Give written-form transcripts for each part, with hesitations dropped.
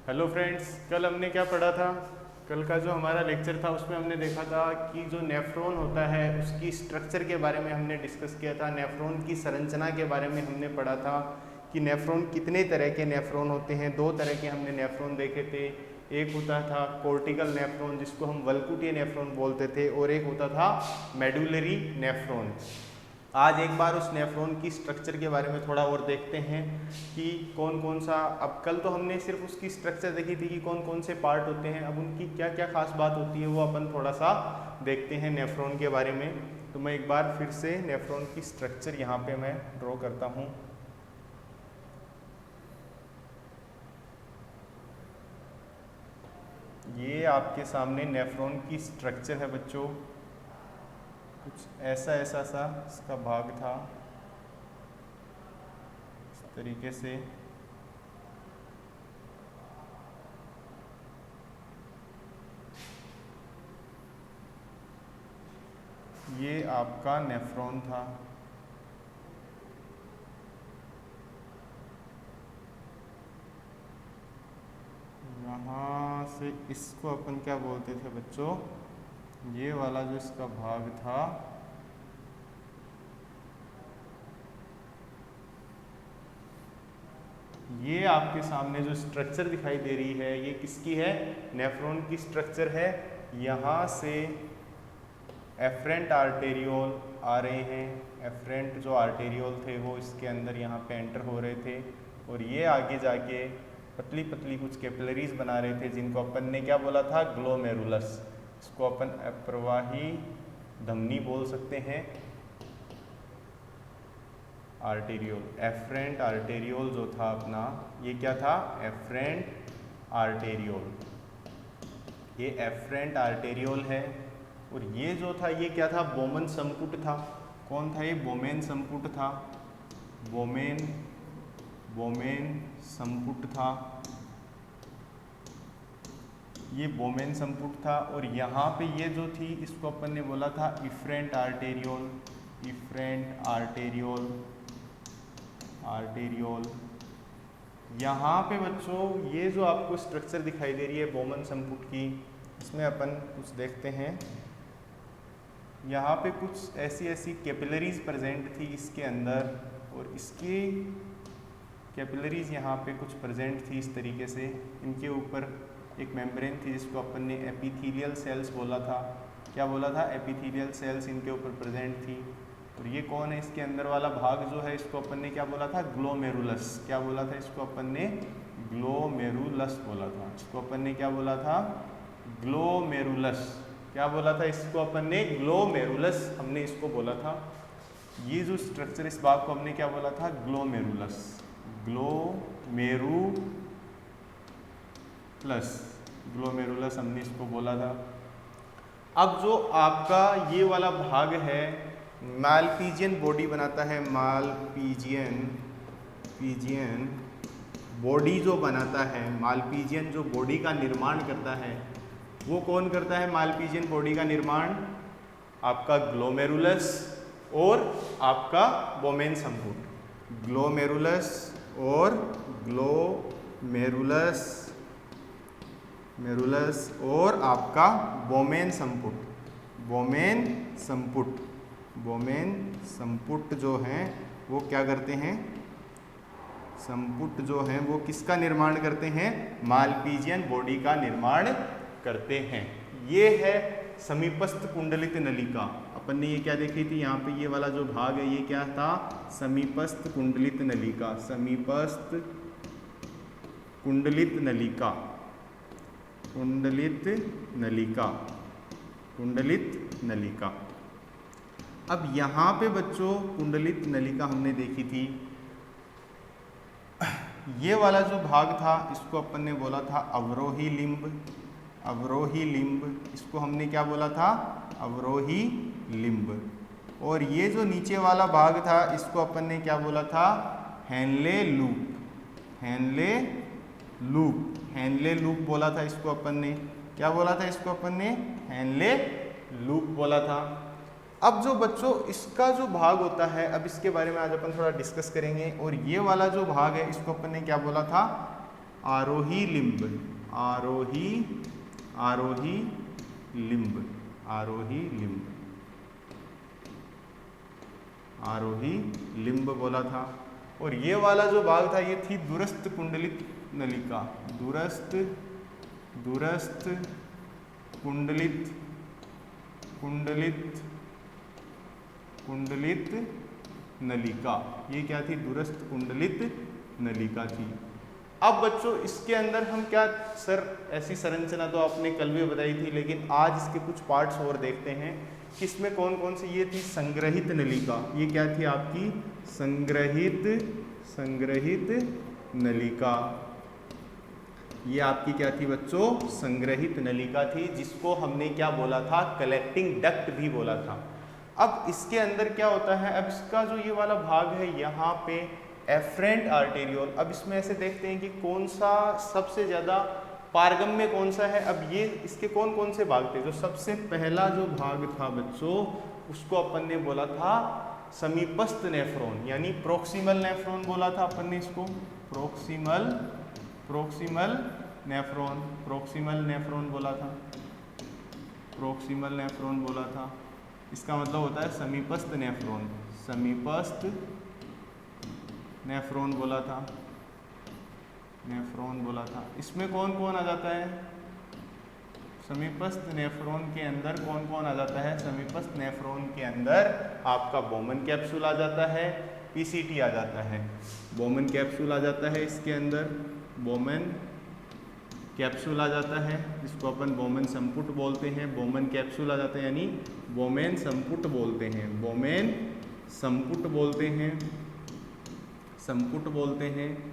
Hello friends, कल हमने क्या पढ़ा था। कल का जो हमारा लेक्चर था उसमें हमने देखा था कि जो नेफ्रॉन होता है उसकी स्ट्रक्चर के बारे में हमने डिस्कस किया था। नेफ्रॉन की संरचना के बारे में हमने पढ़ा था कि नेफ्रॉन कितने तरह के नेफ्रॉन होते हैं। दो तरह के हमने नेफ्रॉन देखे थे। एक होता था कोर्टिकल नेफ्रॉन जिसको हम वल्कुटीय नेफ्रॉन बोलते थे, और एक होता था मेडुलरी नेफ्रॉन। आज एक बार उस नेफ्रॉन की स्ट्रक्चर के बारे में थोड़ा और देखते हैं कि कौन कौन सा। अब कल तो हमने सिर्फ उसकी स्ट्रक्चर देखी थी कि कौन कौन से पार्ट होते हैं, अब उनकी क्या क्या खास बात होती है वो अपन थोड़ा सा देखते हैं नेफ्रॉन के बारे में। तो मैं एक बार फिर से नेफ्रॉन की स्ट्रक्चर यहाँ पे मैं ड्रॉ करता हूँ। ये आपके सामने नेफ्रॉन की स्ट्रक्चर है बच्चों। कुछ ऐसा ऐसा सा इसका भाग था, इस तरीके से। ये आपका नेफ्रॉन था। यहाँ से इसको अपन क्या बोलते थे बच्चों, ये वाला जो इसका भाग था ये आपके सामने जो स्ट्रक्चर दिखाई दे रही है ये किसकी है, नेफ्रॉन की स्ट्रक्चर है। यहाँ से एफरेंट आर्टेरियोल आ रहे हैं। एफरेंट जो आर्टेरियोल थे वो इसके अंदर यहाँ पे एंटर हो रहे थे, और ये आगे जाके पतली पतली कुछ कैपिलरीज बना रहे थे जिनको अपन ने क्या बोला था, ग्लोमेरुलस। इसको अपन अप्रवाही धमनी बोल सकते हैं। आर्टेरियोल, एफरेंट आर्टेरियोल जो था अपना, ये क्या था, एफरेंट आर्टेरियोल। ये एफरेंट आर्टेरियोल है। और ये जो था ये क्या था, बोमेन संपुट था। कौन था ये, बोमेन संपुट था। बोमेन संपुट था। ये बोमेन संपुट था। और यहाँ पे ये जो थी इसको अपन ने बोला था efferent arteriole. Efferent arteriole, arteriole. यहाँ पे बच्चों ये जो आपको स्ट्रक्चर दिखाई दे रही है बोमेन संपुट की, इसमें अपन कुछ देखते हैं। यहाँ पे कुछ ऐसी ऐसी कैपिलरीज प्रेजेंट थी इसके अंदर, और इसकी कैपिलरीज यहाँ पे कुछ प्रेजेंट थी इस तरीके से। इनके ऊपर एक मेम्ब्रेन थी जिसको अपन ने एपिथेलियल सेल्स बोला था। क्या बोला था, एपिथेलियल सेल्स इनके ऊपर प्रेजेंट थी। और ये कौन है, इसके अंदर वाला भाग जो है इसको अपन ने क्या बोला था, ग्लोमेरुलस। क्या बोला था इसको अपन ने, ग्लोमेरुलस बोला था। इसको अपन ने क्या बोला था, ग्लोमेरुलस। क्या बोला था इसको अपन ने, ग्लोमेरुलस हमने इसको बोला था। ये जो स्ट्रक्चर, इस भाग को हमने क्या बोला था, ग्लोमेरुलस। ग्लोमेरुलस हमने इसको बोला था। अब जो आपका ये वाला भाग है मालपीजियन बॉडी बनाता है। मालपीजियन बॉडी जो बनाता है, मालपीजियन जो बॉडी का निर्माण करता है, वो कौन करता है मालपीजियन बॉडी का निर्माण, आपका ग्लोमेरुलस और आपका बोमेन संपुट। ग्लोमेरुलस और मेरुलस और आपका बोमेन संपुट। बोमेन संपुट जो हैं वो क्या करते हैं, संपुट जो हैं वो किसका निर्माण करते हैं, मालपीजियन बॉडी का निर्माण करते हैं। ये है समीपस्थ कुंडलित नलिका। अपन ने ये क्या देखी थी, यहाँ पे ये वाला जो भाग है ये क्या था, समीपस्थ कुंडलित नलिका। समीपस्थ कुंडलित नलिका, कुंडलित नलिका, कुंडलित नलिका। अब यहाँ पे बच्चों कुंडलित नलिका हमने देखी थी। ये वाला जो भाग था इसको अपन ने बोला था अवरोही लिम्ब। अवरोही लिम्ब, इसको हमने क्या बोला था, अवरोही लिम्ब। और ये जो नीचे वाला भाग था इसको अपन ने क्या बोला था, हेनले लूप। हेनले लूप बोला था इसको अपन ने। क्या बोला था इसको अपन ने, हेनले लूप बोला था। अब जो बच्चों इसका जो भाग होता है, अब इसके बारे में आज अपन थोड़ा डिस्कस करेंगे। और ये वाला जो भाग है इसको अपन ने क्या बोला था, आरोही लिम्ब, आरोही आरोही लिम्ब, आरोही लिम्ब, आरोही लिम्ब बोला था। और ये वाला जो भाग था ये थी दूरस्थ कुंडलित नलिका, दूरस्थ दूरस्थ कुंडलित कुंडलित कुंडलित नलिका, ये क्या थी? दूरस्थ कुंडलित नलिका थी। अब बच्चों इसके अंदर हम क्या, सर ऐसी संरचना तो आपने कल भी बताई थी, लेकिन आज इसके कुछ पार्ट्स और देखते हैं कि इसमें कौन कौन सी। ये थी संग्रहित नलिका, ये क्या थी आपकी? संग्रहित नलिका, ये आपकी क्या थी बच्चों? संग्रहित नलिका थी, जिसको हमने क्या बोला था? कलेक्टिंग डक्ट भी बोला था। अब इसके अंदर क्या होता है? अब इसका जो ये वाला भाग है यहाँ पे एफरेंट आर्टेरियोल, अब इसमें ऐसे देखते हैं कि कौन सा सबसे ज़्यादा पारगम्य कौन सा है। अब ये इसके कौन कौन से भाग थे? जो सबसे पहला जो भाग था बच्चों, उसको अपन ने बोला था समीपस्थ नेफ्रॉन, यानी प्रोक्सिमल नेफ्रॉन बोला था अपन ने इसको, प्रोक्सिमल नेफ्रॉन, प्रोक्सिमल नेफ्रॉन बोला था, प्रोक्सिमल नेफ्रॉन बोला था। इसका मतलब होता है समीपस्थ नेफ्रॉन, समीपस्थ नेफ्रॉन बोला था, नेफ्रॉन बोला था। इसमें कौन कौन आ जाता है? समीपस्थ नेफ्रॉन के अंदर कौन कौन आ जाता है? समीपस्थ नेफ्रॉन के अंदर आपका बोमन कैप्सूल आ जाता है, पीसीटी आ जाता है, बोमन कैप्सूल आ जाता है इसके अंदर, बोमन कैप्सूल आ जाता है, जिसको अपन बोमन संपुट बोलते हैं, बोमन कैप्सूल आ जाता है, यानी बोमेन संपुट बोलते हैं, बोमेन संपुट बोलते हैं, संपुट बोलते हैं,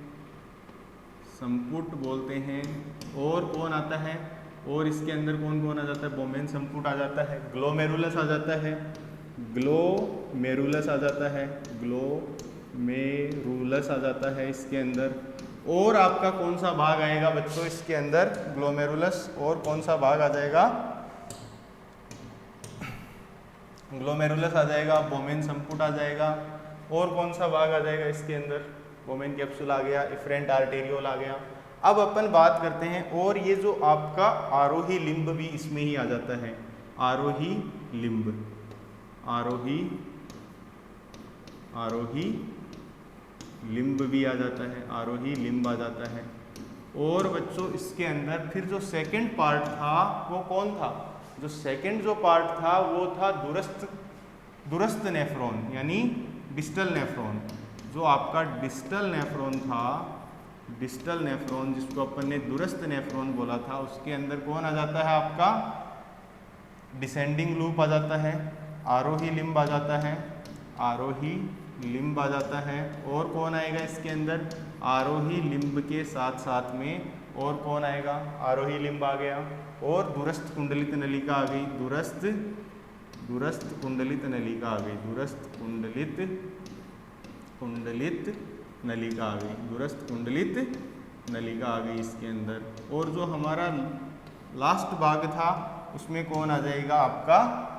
संपुट बोलते हैं। और कौन आता है? और इसके अंदर कौन कौन आ जाता है? बोमेन संपुट आ जाता है, ग्लोमेरुलस आ जाता है, ग्लोमेरुलस आ जाता है, ग्लोमेरुलस आ जाता है इसके अंदर। और आपका कौन सा भाग आएगा बच्चों इसके अंदर? ग्लोमेरुलस, और कौन सा भाग आ जाएगा? ग्लोमेरुलस आ जाएगा, बोमेन संपुट आ जाएगा, और कौन सा भाग आ जाएगा इसके अंदर? बोमेन कैप्सूल आ गया, एफरेंट आर्टेरियोल आ गया। अब अपन बात करते हैं, और ये जो आपका आरोही लिम्ब भी इसमें ही आ जाता है, आरोही लिम्ब, आरोही लिम्ब भी आ जाता है, आरोही लिम्ब आ जाता है। और बच्चों इसके अंदर फिर जो सेकंड पार्ट था वो कौन था? जो सेकंड जो पार्ट था वो था दूरस्थ नेफ्रॉन, यानी डिस्टल नेफ्रॉन। जो आपका डिस्टल नेफ्रॉन था, डिस्टल नेफ्रॉन जिसको अपन ने दूरस्थ नेफ्रॉन बोला था, उसके अंदर कौन आ जाता है आपका? डिसेंडिंग लूप आ जाता है, आरोही लिम्ब आ जाता है, आरोही लिम्ब आ जाता है। और कौन आएगा इसके अंदर? आरोही लिम्ब के साथ साथ में और कौन आएगा? आरोही लिम्ब आ गया, और दूरस्थ कुंडलित नलिका आ गई, दूरस्थ कुंडलित नलिका आ गई, दूरस्थ कुंडलित नलिका आ गई, दूरस्थ कुंडलित नलिका आ गई इसके अंदर। और जो हमारा लास्ट भाग था उसमें कौन आ जाएगा आपका?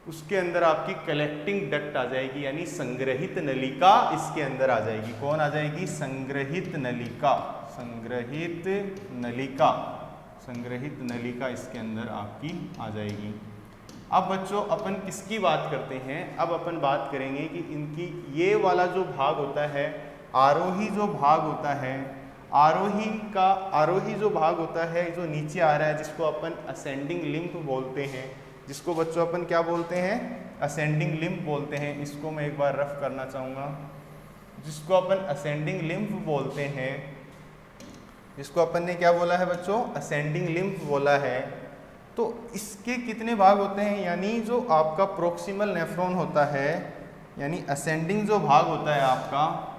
उसके अंदर आपकी कलेक्टिंग डक्ट आ जाएगी, यानी संग्रहित नलिका इसके अंदर आ जाएगी। कौन आ जाएगी? संग्रहित नलिका, संग्रहित नलिका, संग्रहित नलिका इसके अंदर आपकी आ जाएगी। अब बच्चों अपन किसकी बात करते हैं? अब अपन बात करेंगे कि इनकी ये वाला जो भाग होता है, आरोही जो भाग होता है, आरोही जो भाग होता है जो नीचे आ रहा है, जिसको अपन असेंडिंग लिम्फ बोलते हैं, जिसको बच्चों अपन क्या बोलते हैं? असेंडिंग लिम्फ बोलते हैं। इसको मैं एक बार रफ करना चाहूँगा, जिसको अपन असेंडिंग लिम्फ बोलते हैं, जिसको अपन ने क्या बोला है बच्चों? असेंडिंग लिम्फ बोला है। तो इसके कितने भाग होते हैं? यानी जो आपका प्रोक्सिमल नेफ्रॉन होता है, यानी असेंडिंग जो भाग होता है आपका,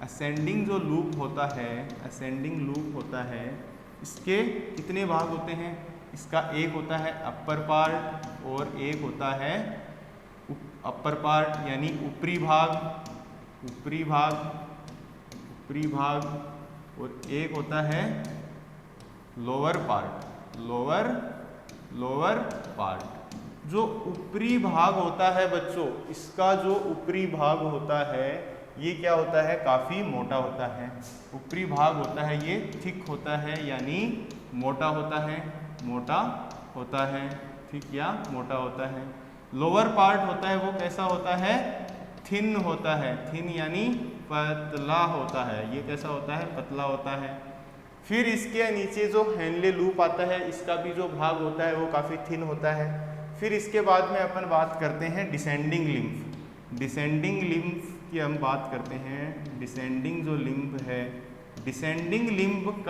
असेंडिंग जो लूप होता है, असेंडिंग लूप होता है, इसके कितने भाग होते हैं? इसका एक होता है अपर पार्ट और एक होता है अपर पार्ट यानी ऊपरी भाग, ऊपरी भाग, ऊपरी भाग, और एक होता है लोअर पार्ट, लोअर पार्ट। जो ऊपरी भाग होता है बच्चों, इसका जो ऊपरी भाग होता है ये क्या होता है, काफ़ी मोटा होता है। ऊपरी भाग होता है ये थिक होता है यानी मोटा होता है, मोटा होता है, ठीक या मोटा होता है। लोअर पार्ट होता है वो कैसा होता है, थिन होता है, थिन यानी पतला होता है। ये कैसा होता है, पतला होता है। फिर इसके नीचे जो हेनले लूप आता है इसका भी जो भाग होता है वो काफ़ी थिन होता है। फिर इसके बाद में अपन बात करते हैं डिसेंडिंग लिम्फ। डिसेंडिंग लिम्फ की हम बात करते हैं। डिसेंडिंग जो लिम्फ है, डिसेंडिंग लिम्ब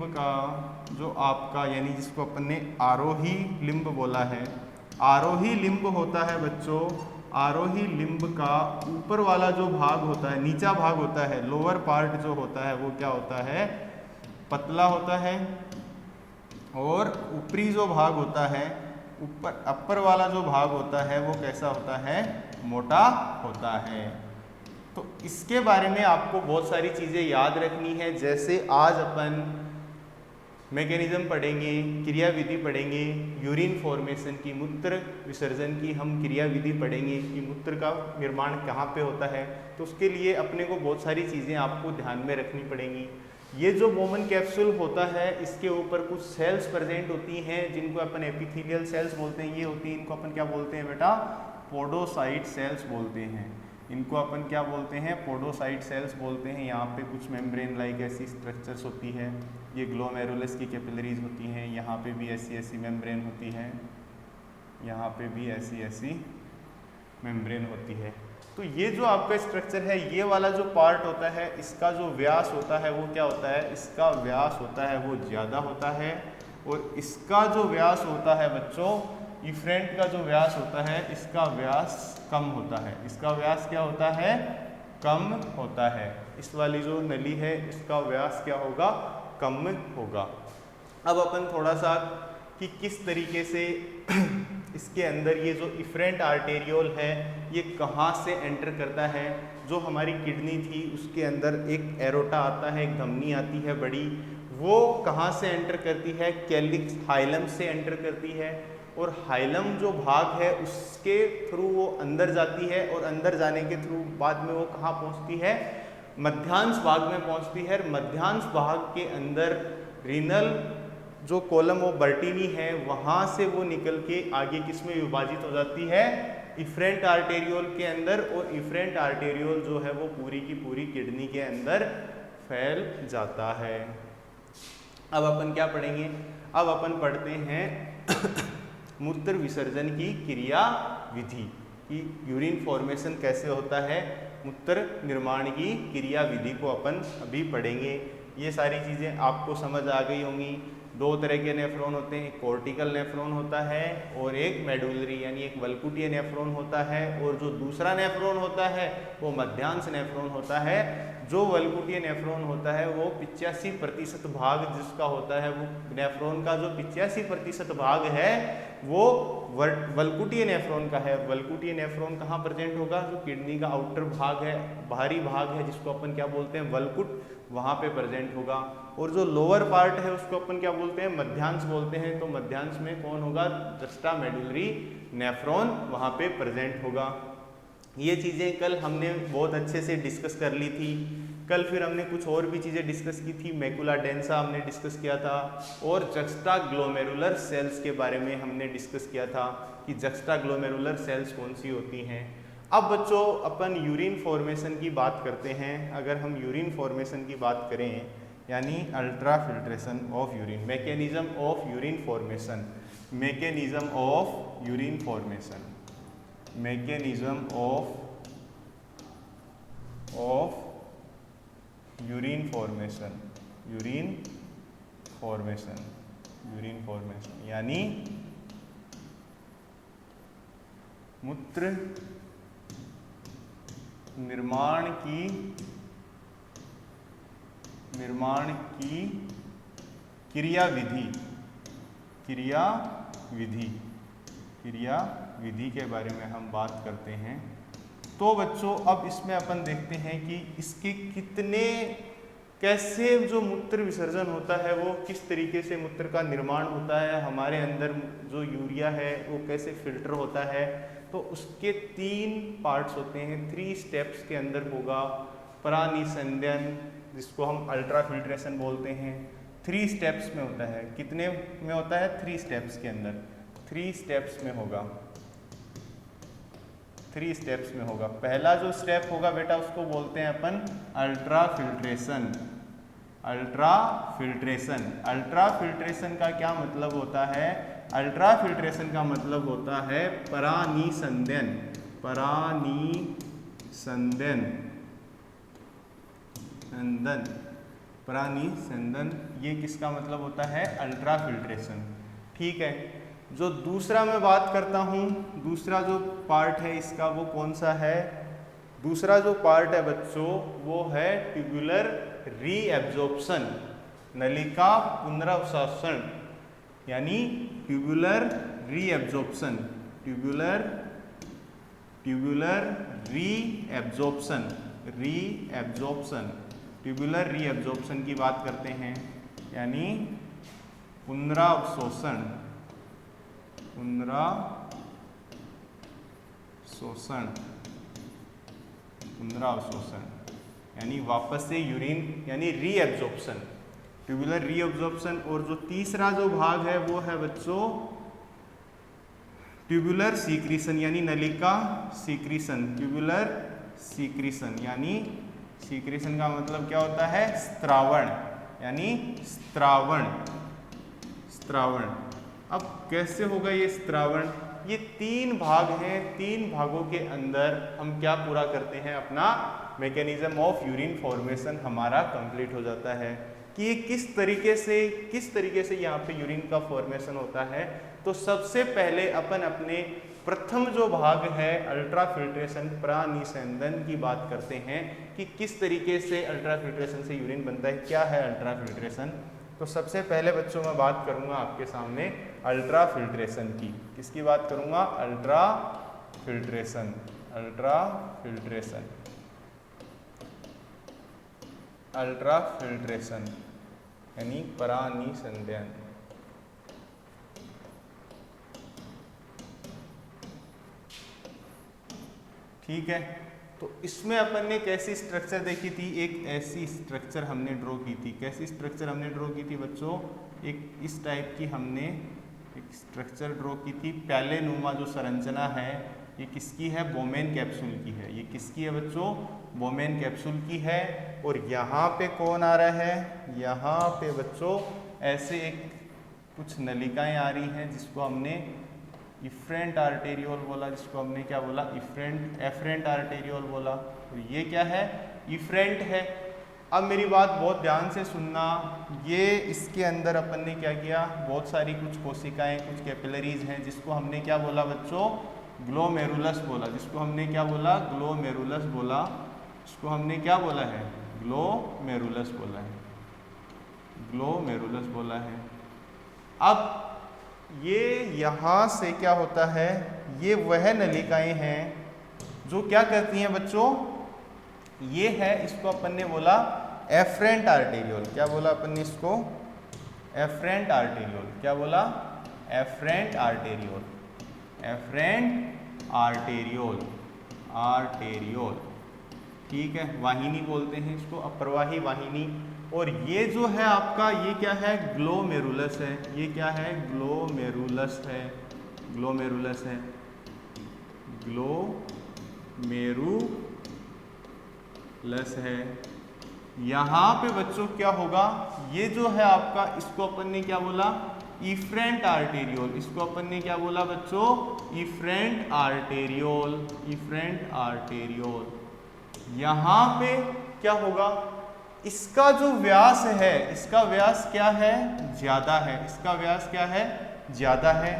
का जो आपका यानी जिसको अपन ने आरोही लिम्ब बोला है, आरोही लिम्ब होता है बच्चों, आरोही लिम्ब का ऊपर वाला जो भाग होता है, नीचा भाग होता है, लोअर पार्ट जो होता है वो क्या होता है, पतला होता है। और ऊपरी जो भाग होता है, ऊपर अपर वाला जो भाग होता है वो कैसा होता है, मोटा होता है। तो इसके बारे में आपको बहुत सारी चीज़ें याद रखनी है। जैसे आज अपन मैकेनिज्म पढ़ेंगे, क्रिया विधि पढ़ेंगे, यूरिन फॉर्मेशन की, मूत्र विसर्जन की हम क्रिया विधि पढ़ेंगे कि मूत्र का निर्माण कहाँ पे होता है। तो उसके लिए अपने को बहुत सारी चीज़ें आपको ध्यान में रखनी पड़ेंगी। ये जो बोमन कैप्सूल होता है इसके ऊपर कुछ सेल्स प्रेजेंट होती हैं जिनको अपन एपिथेलियल सेल्स बोलते हैं। ये होती हैं, इनको अपन क्या बोलते हैं बेटा, पोडोसाइट सेल्स बोलते हैं। इनको अपन क्या बोलते हैं, पोडोसाइट सेल्स बोलते हैं। यहाँ पे कुछ मेम्ब्रेन लाइक ऐसी स्ट्रक्चर्स होती है। ये ग्लोमेरुलस की कैपिलरीज होती हैं। यहाँ पे भी ऐसी ऐसी मेम्ब्रेन होती है, यहाँ पे भी ऐसी ऐसी मेम्ब्रेन होती है। तो ये जो आपका स्ट्रक्चर है, ये वाला जो पार्ट होता है इसका जो व्यास होता है वो क्या होता है, इसका व्यास होता है वो ज़्यादा होता है। और इसका जो व्यास होता है बच्चों, इफ्रेंट का जो व्यास होता है इसका व्यास कम होता है। इसका व्यास क्या होता है, कम होता है। इस वाली जो नली है इसका व्यास क्या होगा, कम होगा। अब अपन थोड़ा सा कि किस तरीके से इसके अंदर ये जो इफ्रेंट आर्टेरियोल है ये कहाँ से एंटर करता है। जो हमारी किडनी थी उसके अंदर एक एरोटा आता है, एक धमनी आती है बड़ी, वो कहाँ से एंटर करती है, कैलिक्स हाइलम से एंटर करती है। और हाइलम जो भाग है उसके थ्रू वो अंदर जाती है और अंदर जाने के थ्रू बाद में वो कहाँ पहुँचती है, मध्यांश भाग में पहुँचती है। मध्यांश भाग के अंदर रीनल जो कॉलम वो बर्टीनी है वहाँ से वो निकल के आगे किस में विभाजित हो जाती है, इफ्रेंट आर्टेरियोल के अंदर। और इफ्रेंट आर्टेरियोल जो है वो पूरी की पूरी किडनी के अंदर फैल जाता है। अब अपन क्या पढ़ेंगे, अब अपन पढ़ते हैं मूत्र विसर्जन की क्रिया विधि कि यूरिन फॉर्मेशन कैसे होता है, मूत्र निर्माण की क्रिया विधि को अपन अभी पढ़ेंगे। ये सारी चीज़ें आपको समझ आ गई होंगी। दो तरह के नेफ्रॉन होते हैं, एक कॉर्टिकल नेफ्रॉन होता है और एक मेडुलरी यानी एक वल्कुटीय नेफ्रॉन होता है। और जो दूसरा नेफ्रॉन होता है वो मध्यांश नेफ्रॉन होता है। जो वल्कुटीय नेफ्रॉन होता है वो 85% भाग जिसका होता है, वो नेफ्रॉन का जो 85% भाग है वो वल्कुटीय नेफ्रॉन का है। वल्कुटीय नेफ्रॉन कहाँ प्रेजेंट होगा, जो किडनी का आउटर भाग है, बाहरी भाग है जिसको अपन क्या बोलते हैं, वल्कुट, वहाँ पे प्रेजेंट होगा। और जो लोअर पार्ट है उसको अपन क्या बोलते हैं, मध्यांश बोलते हैं। तो मध्यांश में कौन होगा, जस्टा मेडुलरी नेफ्रॉन वहाँ पे प्रेजेंट होगा। ये चीज़ें कल हमने बहुत अच्छे से डिस्कस कर ली थी। कल फिर हमने कुछ और भी चीज़ें डिस्कस की थी, मैकुला डेंसा हमने डिस्कस किया था और जक्स्टा ग्लोमेरुलर सेल्स के बारे में हमने डिस्कस किया था कि जक्स्टा ग्लोमेरुलर सेल्स कौन सी होती हैं। अब बच्चों अपन यूरिन फॉर्मेशन की बात करते हैं। अगर हम यूरिन फॉर्मेशन की बात करें यानी ultra filtration of urine, mechanism of urine formation, mechanism of urine formation, mechanism of urine formation, urine formation, urine formation यानी मूत्र निर्माण की क्रिया विधि के बारे में हम बात करते हैं। तो बच्चों अब इसमें अपन देखते हैं कि इसके कैसे जो मूत्र विसर्जन होता है वो किस तरीके से मूत्र का निर्माण होता है, हमारे अंदर जो यूरिया है वो कैसे फिल्टर होता है, तो उसके 3 पार्ट्स होते हैं, 3 स्टेप्स के अंदर होगा परानिसंदन, जिसको हम अल्ट्रा फिल्ट्रेशन बोलते हैं। 3 स्टेप्स में होता है। कितने में होता है? 3 स्टेप्स के अंदर, 3 स्टेप्स में होगा, 3 स्टेप्स में होगा। पहला जो स्टेप होगा बेटा उसको बोलते हैं अपन ultra filtration. Ultra filtration, ultra filtration का क्या मतलब होता है? अल्ट्रा फिल्ट्रेशन का मतलब होता है परानिसंदन। परानिसंदन, परानिसंदन, ये किसका मतलब होता है? Ultra filtration. ठीक है। जो दूसरा मैं बात करता हूँ, दूसरा जो पार्ट है इसका वो कौन सा है? दूसरा जो पार्ट है बच्चों वो है ट्यूबुलर रीएब्जॉर्प्शन, नलिका पुनरावशोषण, यानी tubular reabsorption, tubular reabsorption, tubular reabsorption की बात करते हैं, यानी पुनरावशोषण, पुनरावशोषण यानी वापस से यूरिन, यानी रीएब्जॉर्प्शन, ट्यूबुलर रीएब्जॉर्प्शन। और जो तीसरा जो भाग है वो है बच्चों ट्यूबुलर सीक्रीशन, यानी नलिका सीक्रीशन, ट्यूबुलर सीक्रीशन, यानी सीक्रीशन का मतलब क्या होता है? स्त्रावण, यानी स्त्रावण। अब कैसे होगा ये स्त्रावण? ये 3 भाग हैं, 3 भागों के अंदर हम क्या पूरा करते हैं? अपना मैकेनिज्म ऑफ यूरिन फॉर्मेशन हमारा कंप्लीट हो जाता है कि ये किस तरीके से यहाँ पे यूरिन का फॉर्मेशन होता है। तो सबसे पहले अपन अपने प्रथम जो भाग है अल्ट्रा फिल्ट्रेशन प्रानिसंदन की बात करते हैं कि किस तरीके से अल्ट्रा फिल्ट्रेशन से यूरिन बनता है, क्या है अल्ट्रा फिल्ट्रेशन। तो सबसे पहले बच्चों मैं बात करूंगा आपके सामने अल्ट्रा फिल्ट्रेशन की। किसकी बात करूंगा? Ultra filtration, ultra filtration, ultra filtration यानी परानिसंदन। ठीक है। तो इसमें अपन ने कैसी स्ट्रक्चर देखी थी? एक ऐसी स्ट्रक्चर हमने ड्रॉ की थी। कैसी स्ट्रक्चर हमने ड्रॉ की थी बच्चों? एक इस टाइप की हमने एक स्ट्रक्चर ड्रॉ की थी। प्याले नुमा जो संरचना है ये किसकी है? बोमेन कैप्सूल की है। ये किसकी है बच्चों? बोमेन कैप्सूल की है। और यहाँ पे कौन आ रहा है? यहाँ पे बच्चों ऐसे एक कुछ नलिकाएं आ रही हैं जिसको हमने इफ्रेंट आर्टेरियोल बोला, जिसको हमने क्या बोला? एफरेंट आर्टेरियोल बोला। तो ये क्या है? इफ्रेंट है। अब मेरी बात बहुत ध्यान से सुनना। ये इसके अंदर अपन ने क्या किया? बहुत सारी कुछ कोशिकाएं, कुछ कैपिलरीज हैं जिसको हमने क्या बोला बच्चों? ग्लोमेरुलस बोला। जिसको हमने क्या बोला? ग्लोमेरुलस बोला। इसको हमने क्या बोला है? ग्लोमेरुलस बोला है, ग्लोमेरुलस बोला है। अब ये यहाँ से क्या होता है? ये वह नलिकाएं हैं जो क्या करती हैं बच्चों? ये है, इसको अपन ने बोला एफरेंट आर्टेरियोल। क्या बोला अपन ने इसको? Efferent arteriole. क्या बोला? Efferent arteriole, efferent arteriole, arteriole. ठीक है। वाहिनी बोलते हैं इसको, अप्रवाही वाहिनी। और ये जो है आपका, ये क्या है? ग्लोमेरुलस है। ये क्या है? ग्लोमेरुलस है, ग्लोमेरुलस है, ग्लोमेरुलस है। यहाँ पे बच्चों क्या होगा? ये जो है आपका, इसको अपन ने क्या बोला? Efferent arteriole. इसको अपन ने क्या बोला बच्चों? Efferent arteriole, efferent arteriole. यहाँ पे क्या होगा? इसका जो व्यास है, इसका व्यास क्या है? ज्यादा है। इसका व्यास क्या है? ज्यादा है।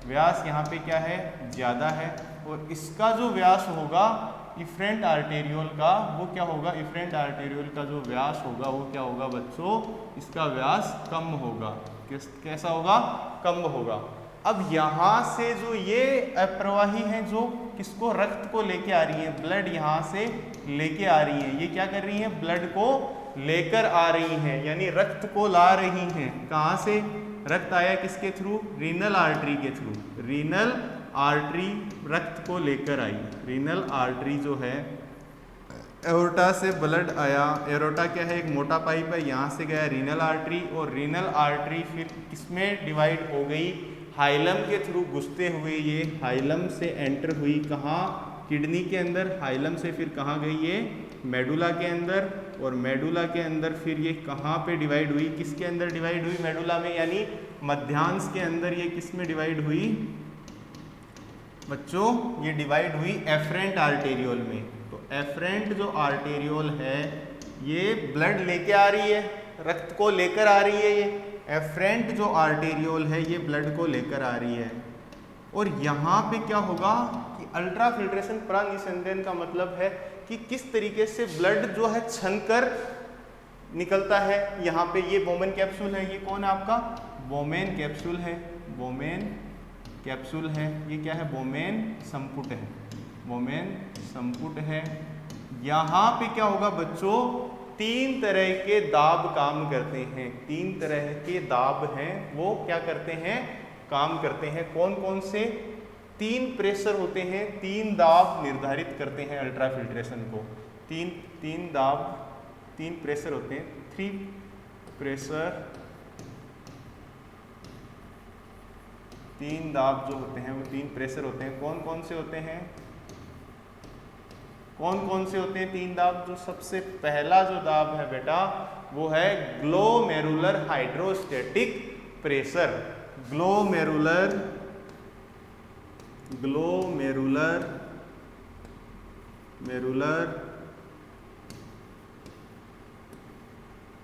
व्यास यहाँ पे क्या है? ज्यादा है। और इसका जो व्यास होगा इफ्रेंट आर्टेरियोल का, वो क्या होगा? इफ्रेंट आर्टेरियोल का जो व्यास होगा वो क्या होगा बच्चों? इसका व्यास कम होगा। कैसा होगा? कम होगा। अब यहाँ से जो ये अप्रवाही हैं जो किसको? रक्त को लेके आ रही है, ब्लड यहाँ से लेके आ रही है। ये क्या कर रही है? ब्लड को लेकर आ रही हैं, यानी रक्त को ला रही हैं। कहाँ से रक्त आया? किसके थ्रू? रीनल आर्टरी के थ्रू, रीनल आर्टरी रक्त को लेकर आई, रीनल आर्टरी जो है एओर्टा से ब्लड आया। एओर्टा क्या है, एक मोटा पाइप है, यहाँ से गया रीनल आर्टरी, और रीनल आर्टरी फिर किसमें डिवाइड हो गई, हाइलम के थ्रू घुसते हुए ये हाइलम से एंटर हुई कहाँ, किडनी के अंदर। हाइलम से फिर कहाँ गई ये, मेडुला के अंदर, और मेडुला के अंदर फिर ये कहाँ पे डिवाइड हुई, किसके अंदर डिवाइड हुई, मेडुला में, यानी मध्यांश के अंदर। ये किस में डिवाइड हुई बच्चों, ये डिवाइड हुई एफरेंट आर्टेरियोल में। तो एफरेंट जो आर्टेरियोल है ये ब्लड लेके आ रही है, रक्त को लेकर आ रही है। ये एफरेंट जो आर्टेरियोल है ये ब्लड को लेकर आ रही है। और यहाँ पे क्या होगा कि अल्ट्रा फिल्ट्रेशन प्रानिसंदेन का मतलब है कि किस तरीके से ब्लड जो है छनकर निकलता है। यहाँ पे ये बोमेन कैप्सूल है, ये कौन है आपका, बोमेन कैप्सूल है, बोमेन कैप्सूल है। ये क्या है, बोमेन संपुट है, बोमेन संपुट है। यहाँ पे क्या होगा बच्चों, 3 तरह के दाब काम करते हैं, 3 तरह के दाब हैं वो क्या करते हैं, काम करते हैं। कौन कौन से, 3 प्रेशर होते हैं, 3 दाब निर्धारित करते हैं अल्ट्रा फिल्ट्रेशन को। 3 दाब, 3 प्रेशर होते हैं, 3 प्रेशर, 3 दाब जो होते हैं वो 3 प्रेशर होते हैं। कौन कौन से होते हैं, कौन कौन से होते हैं 3 दाब। जो सबसे पहला जो दाब है बेटा वो है ग्लोमेरुलर हाइड्रोस्टेटिक प्रेशर। ग्लोमेरुलर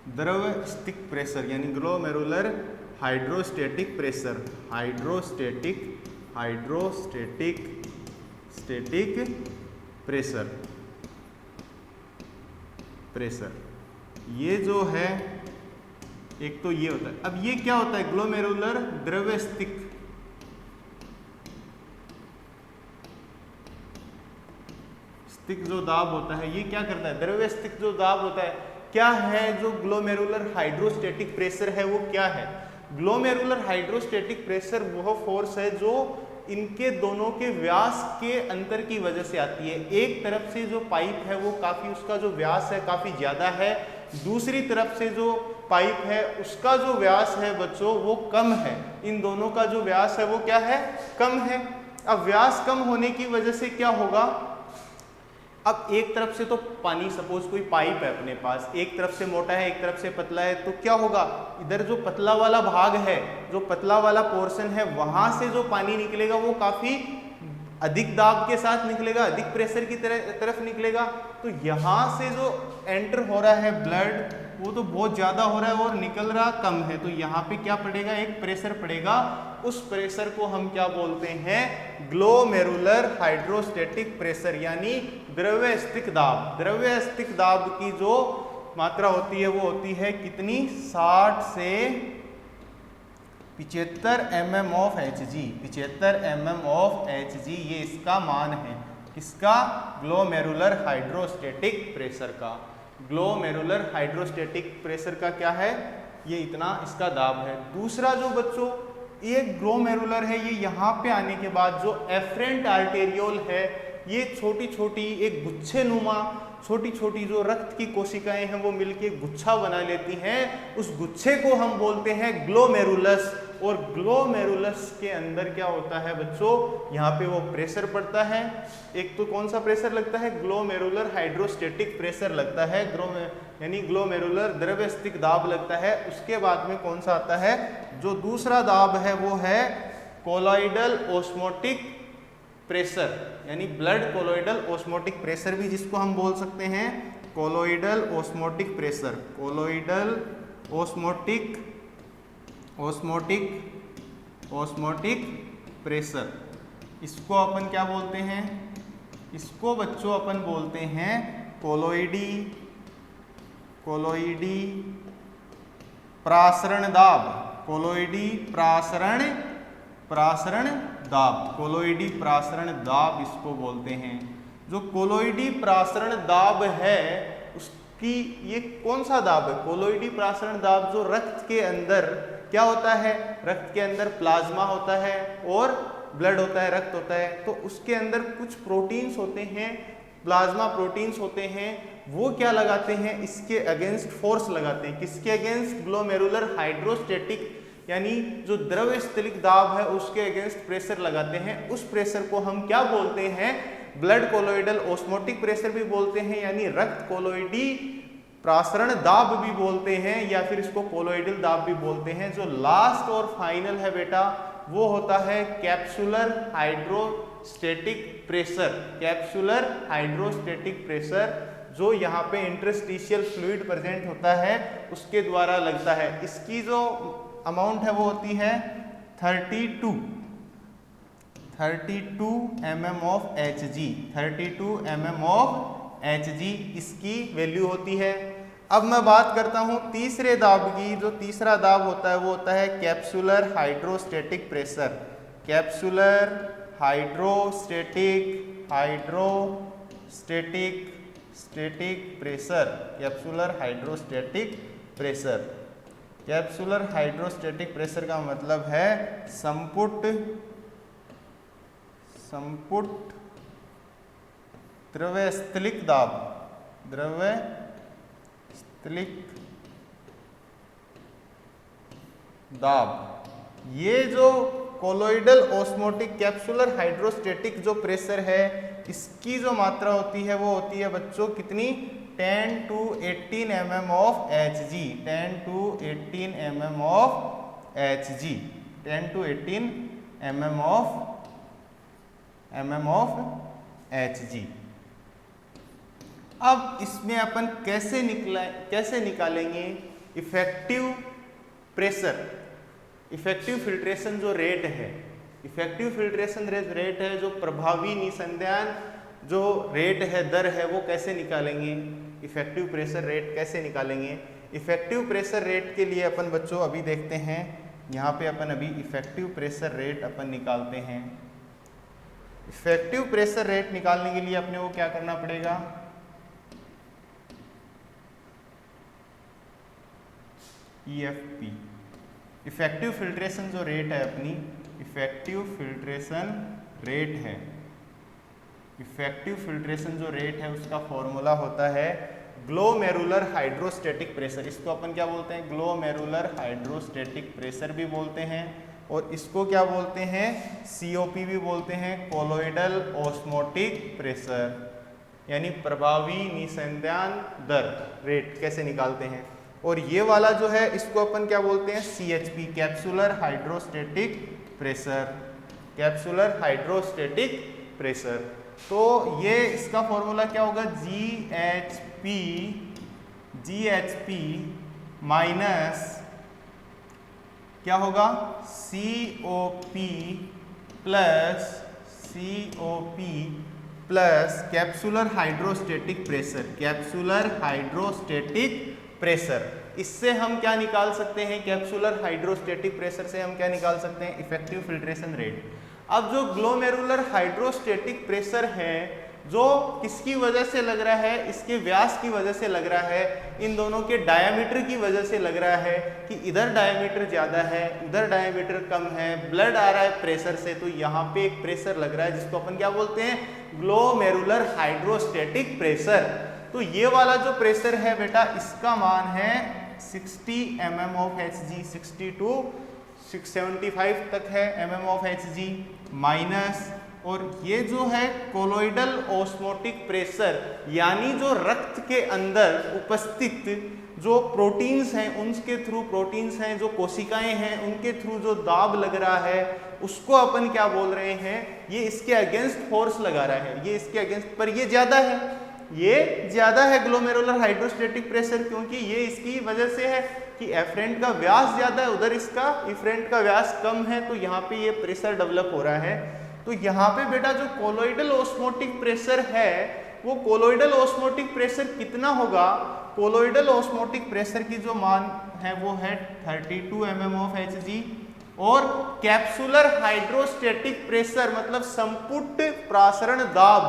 द्रव स्थिक प्रेशर, यानी glomerular hydrostatic pressure, hydrostatic pressure ये जो है, एक तो ये होता है। अब ये क्या होता है, ग्लोमेरुलर द्रव्यस्थिक जो दाब होता है ये क्या करता है, द्रव्यस्थिक जो दाब होता है क्या है, जो ग्लोमेरुलर हाइड्रोस्टेटिक प्रेशर है वो क्या है। ग्लोमेरुलर हाइड्रोस्टेटिक प्रेशर वह फोर्स है जो इनके दोनों के व्यास के अंतर की वजह से आती है। एक तरफ से जो पाइप है वो काफी, उसका जो व्यास है काफी ज्यादा है, दूसरी तरफ से जो पाइप है उसका जो व्यास है बच्चों वो कम है। इन दोनों का जो व्यास है वो क्या है, कम है। अब व्यास कम होने की वजह से क्या होगा, अब एक तरफ से तो पानी, सपोज कोई पाइप है अपने पास, एक तरफ से मोटा है एक तरफ से पतला है, तो क्या होगा, इधर जो पतला वाला भाग है, जो पतला वाला पोर्शन है, वहां से जो पानी निकलेगा वो काफी अधिक दाब के साथ निकलेगा, अधिक प्रेशर की तरफ निकलेगा। तो यहाँ से जो एंटर हो रहा है ब्लड वो तो बहुत ज्यादा हो रहा है और निकल रहा कम है। तो यहाँ पे क्या पड़ेगा, एक प्रेशर पड़ेगा। उस प्रेशर को हम क्या बोलते हैं, ग्लोमेरुलर हाइड्रोस्टेटिक प्रेशर, यानी द्रव्यस्थिक दाब। द्रव्यस्थिक दाब की जो मात्रा होती है वो होती है कितनी, 60 से 75 mm of Hg, 75 mm of Hg, ये इसका मान है। किसका, ग्लोमेरुलर हाइड्रोस्टेटिक प्रेशर का। ग्लोमेरुलर हाइड्रोस्टेटिक प्रेशर का क्या है, ये इतना इसका दाब है। दूसरा जो बच्चों ये ग्लोमेरुलर है, ये यहाँ पे आने के बाद जो एफरेंट आर्टेरियोल है, ये छोटी छोटी एक गुच्छे नुमा छोटी छोटी जो रक्त की कोशिकाएं हैं वो मिलके गुच्छा बना लेती हैं। उस गुच्छे को हम बोलते हैं ग्लोमेरुलस। और ग्लोमेरुलस के अंदर क्या होता है बच्चों, यहाँ पे वो प्रेशर पड़ता है। एक तो कौन सा प्रेशर लगता है, ग्लोमेरुलर हाइड्रोस्टेटिक प्रेशर लगता है, यानी ग्लोमेरुलर द्रव्यस्थिक दाब लगता है। उसके बाद में कौन सा आता है, जो दूसरा दाब है वो है कोलॉइडल ऑस्मोटिक प्रेशर, यानी ब्लड कोलॉइडल ऑस्मोटिक प्रेशर भी जिसको हम बोल सकते हैं colloidal osmotic pressure, colloidal osmotic pressure. इसको अपन क्या बोलते हैं, इसको बच्चों अपन बोलते हैं कोलॉइडी प्रासरण दाब, कोलॉइडी प्रासरण दाब, कोलॉइडी प्रासरण दाब इसको बोलते हैं। जो कोलॉइडी प्रासरण दाब है उसकी, ये कौन सा दाब है, कोलॉइडी प्रासरण दाब जो रक्त के अंदर क्या होता है, रक्त के अंदर प्लाज्मा होता है और ब्लड होता है, रक्त होता है, तो उसके अंदर कुछ प्रोटीन्स होते हैं, प्लाज्मा प्रोटीन्स होते हैं, वो क्या लगाते हैं, इसके अगेंस्ट फोर्स लगाते हैं। किसके अगेंस्ट? ग्लोमेरुलर हाइड्रोस्टेटिक, यानी जो द्रव स्थलिक दाब है उसके अगेंस्ट प्रेशर लगाते हैं। उस प्रेशर को हम क्या बोलते हैं? ब्लड कोलोइडल ऑस्मोटिक प्रेशर भी बोलते हैं, यानी रक्त कोलोइडी प्रासरण दाब भी बोलते हैं, या फिर इसको कोलोइडल दाब भी बोलते हैं। जो लास्ट और फाइनल है बेटा वो होता है capsular hydrostatic pressure. Capsular hydrostatic pressure जो यहाँ पे इंटरस्टिशियल फ्लूइड प्रेजेंट होता है उसके द्वारा लगता है। इसकी जो अमाउंट है वो होती है 32 mm of Hg, 32 mm of Hg इसकी वैल्यू होती है। अब मैं बात करता हूँ तीसरे दाब की। जो तीसरा दाब होता है वो होता है capsular hydrostatic pressure. Capsular hydrostatic pressure, capsular hydrostatic pressure. Capsular hydrostatic pressure का मतलब है संपुट द्रव्यस्थलिक दाब, द्रव्यस्थलिक दाब। ये जो कोलोइडल ऑस्मोटिक कैप्सुलर हाइड्रोस्टेटिक जो प्रेशर है इसकी जो मात्रा होती है वो होती है बच्चों कितनी? 10 to 18 mm of Hg, 10 to 18 mm of Hg, 10 to 18 mm of Hg। अब इसमें अपन कैसे निकालेंगे इफेक्टिव प्रेशर? इफेक्टिव फिल्ट्रेशन जो रेट है, इफेक्टिव फिल्ट्रेशन रेट है, जो प्रभावी निसंधान जो रेट है, दर है, वो कैसे निकालेंगे? इफेक्टिव प्रेशर रेट कैसे निकालेंगे? इफेक्टिव प्रेशर रेट के लिए अपन बच्चों अभी देखते हैं, यहाँ पे अपन अभी इफेक्टिव प्रेशर रेट अपन निकालते हैं। इफेक्टिव प्रेशर रेट निकालने के लिए अपने को क्या करना पड़ेगा? EFP, इफेक्टिव फिल्ट्रेशन जो रेट है अपनी, इफेक्टिव फिल्ट्रेशन रेट है, इफेक्टिव फिल्ट्रेशन जो रेट है उसका फॉर्मूला होता है ग्लोमेरुलर हाइड्रोस्टेटिक प्रेशर। इसको अपन क्या बोलते हैं? ग्लोमेरुलर हाइड्रोस्टेटिक प्रेशर भी बोलते हैं, और इसको क्या बोलते हैं? COP भी बोलते हैं, कोलोइडल ऑस्मोटिक प्रेशर, यानी प्रभावी निसंधान दर रेट कैसे निकालते हैं। और ये वाला जो है इसको अपन क्या बोलते हैं? CHP, capsular hydrostatic pressure, capsular hydrostatic pressure. तो ये इसका फॉर्मूला क्या होगा? GHP माइनस क्या होगा? COP plus capsular hydrostatic pressure, capsular hydrostatic pressure. इससे हम क्या निकाल सकते हैं? कैप्सुलर हाइड्रोस्टेटिक प्रेशर से हम क्या निकाल सकते हैं? Effective filtration rate. अब जो ग्लोमेरुलर हाइड्रोस्टेटिक प्रेशर है जो किसकी वजह से लग रहा है? इसके व्यास की वजह से लग रहा है, इन दोनों के डायामीटर की वजह से लग रहा है कि इधर डायामीटर ज़्यादा है, उधर डायामीटर कम है, ब्लड आ रहा है प्रेशर से, तो यहाँ पे एक प्रेशर लग रहा है जिसको अपन क्या बोलते हैं? Glomerular hydrostatic pressure. तो ये वाला जो प्रेशर है बेटा इसका मान है 60 mm ऑफ Hg, 60 to 675 तक है mm ऑफ Hg माइनस, और ये जो है कोलोइडल ऑस्मोटिक प्रेशर, यानी जो रक्त के अंदर उपस्थित जो प्रोटीन्स हैं उनके थ्रू, प्रोटीन्स हैं जो कोशिकाएं हैं उनके थ्रू जो दाब लग रहा है उसको अपन क्या बोल रहे हैं? ये इसके अगेंस्ट फोर्स लगा रहा है, ये इसके अगेंस्ट, पर ये ज्यादा है, ये ज्यादा है ग्लोमेरुलर हाइड्रोस्टेटिक प्रेशर, क्योंकि ये इसकी वजह से है कि एफरेंट का व्यास ज्यादा है, उधर इसका इफरेंट का व्यास कम है, तो यहाँ पे ये प्रेशर डेवलप हो रहा है। तो यहाँ पे बेटा जो कोलोइडल ऑस्मोटिक प्रेशर है वो कोलोइडल ऑस्मोटिक प्रेशर कितना होगा? कोलोइडल ऑस्मोटिक प्रेशर की जो मान है वो है 32 mm ऑफ Hg, और कैप्सुलर हाइड्रोस्टेटिक प्रेशर मतलब संपुट प्रासरण दाब,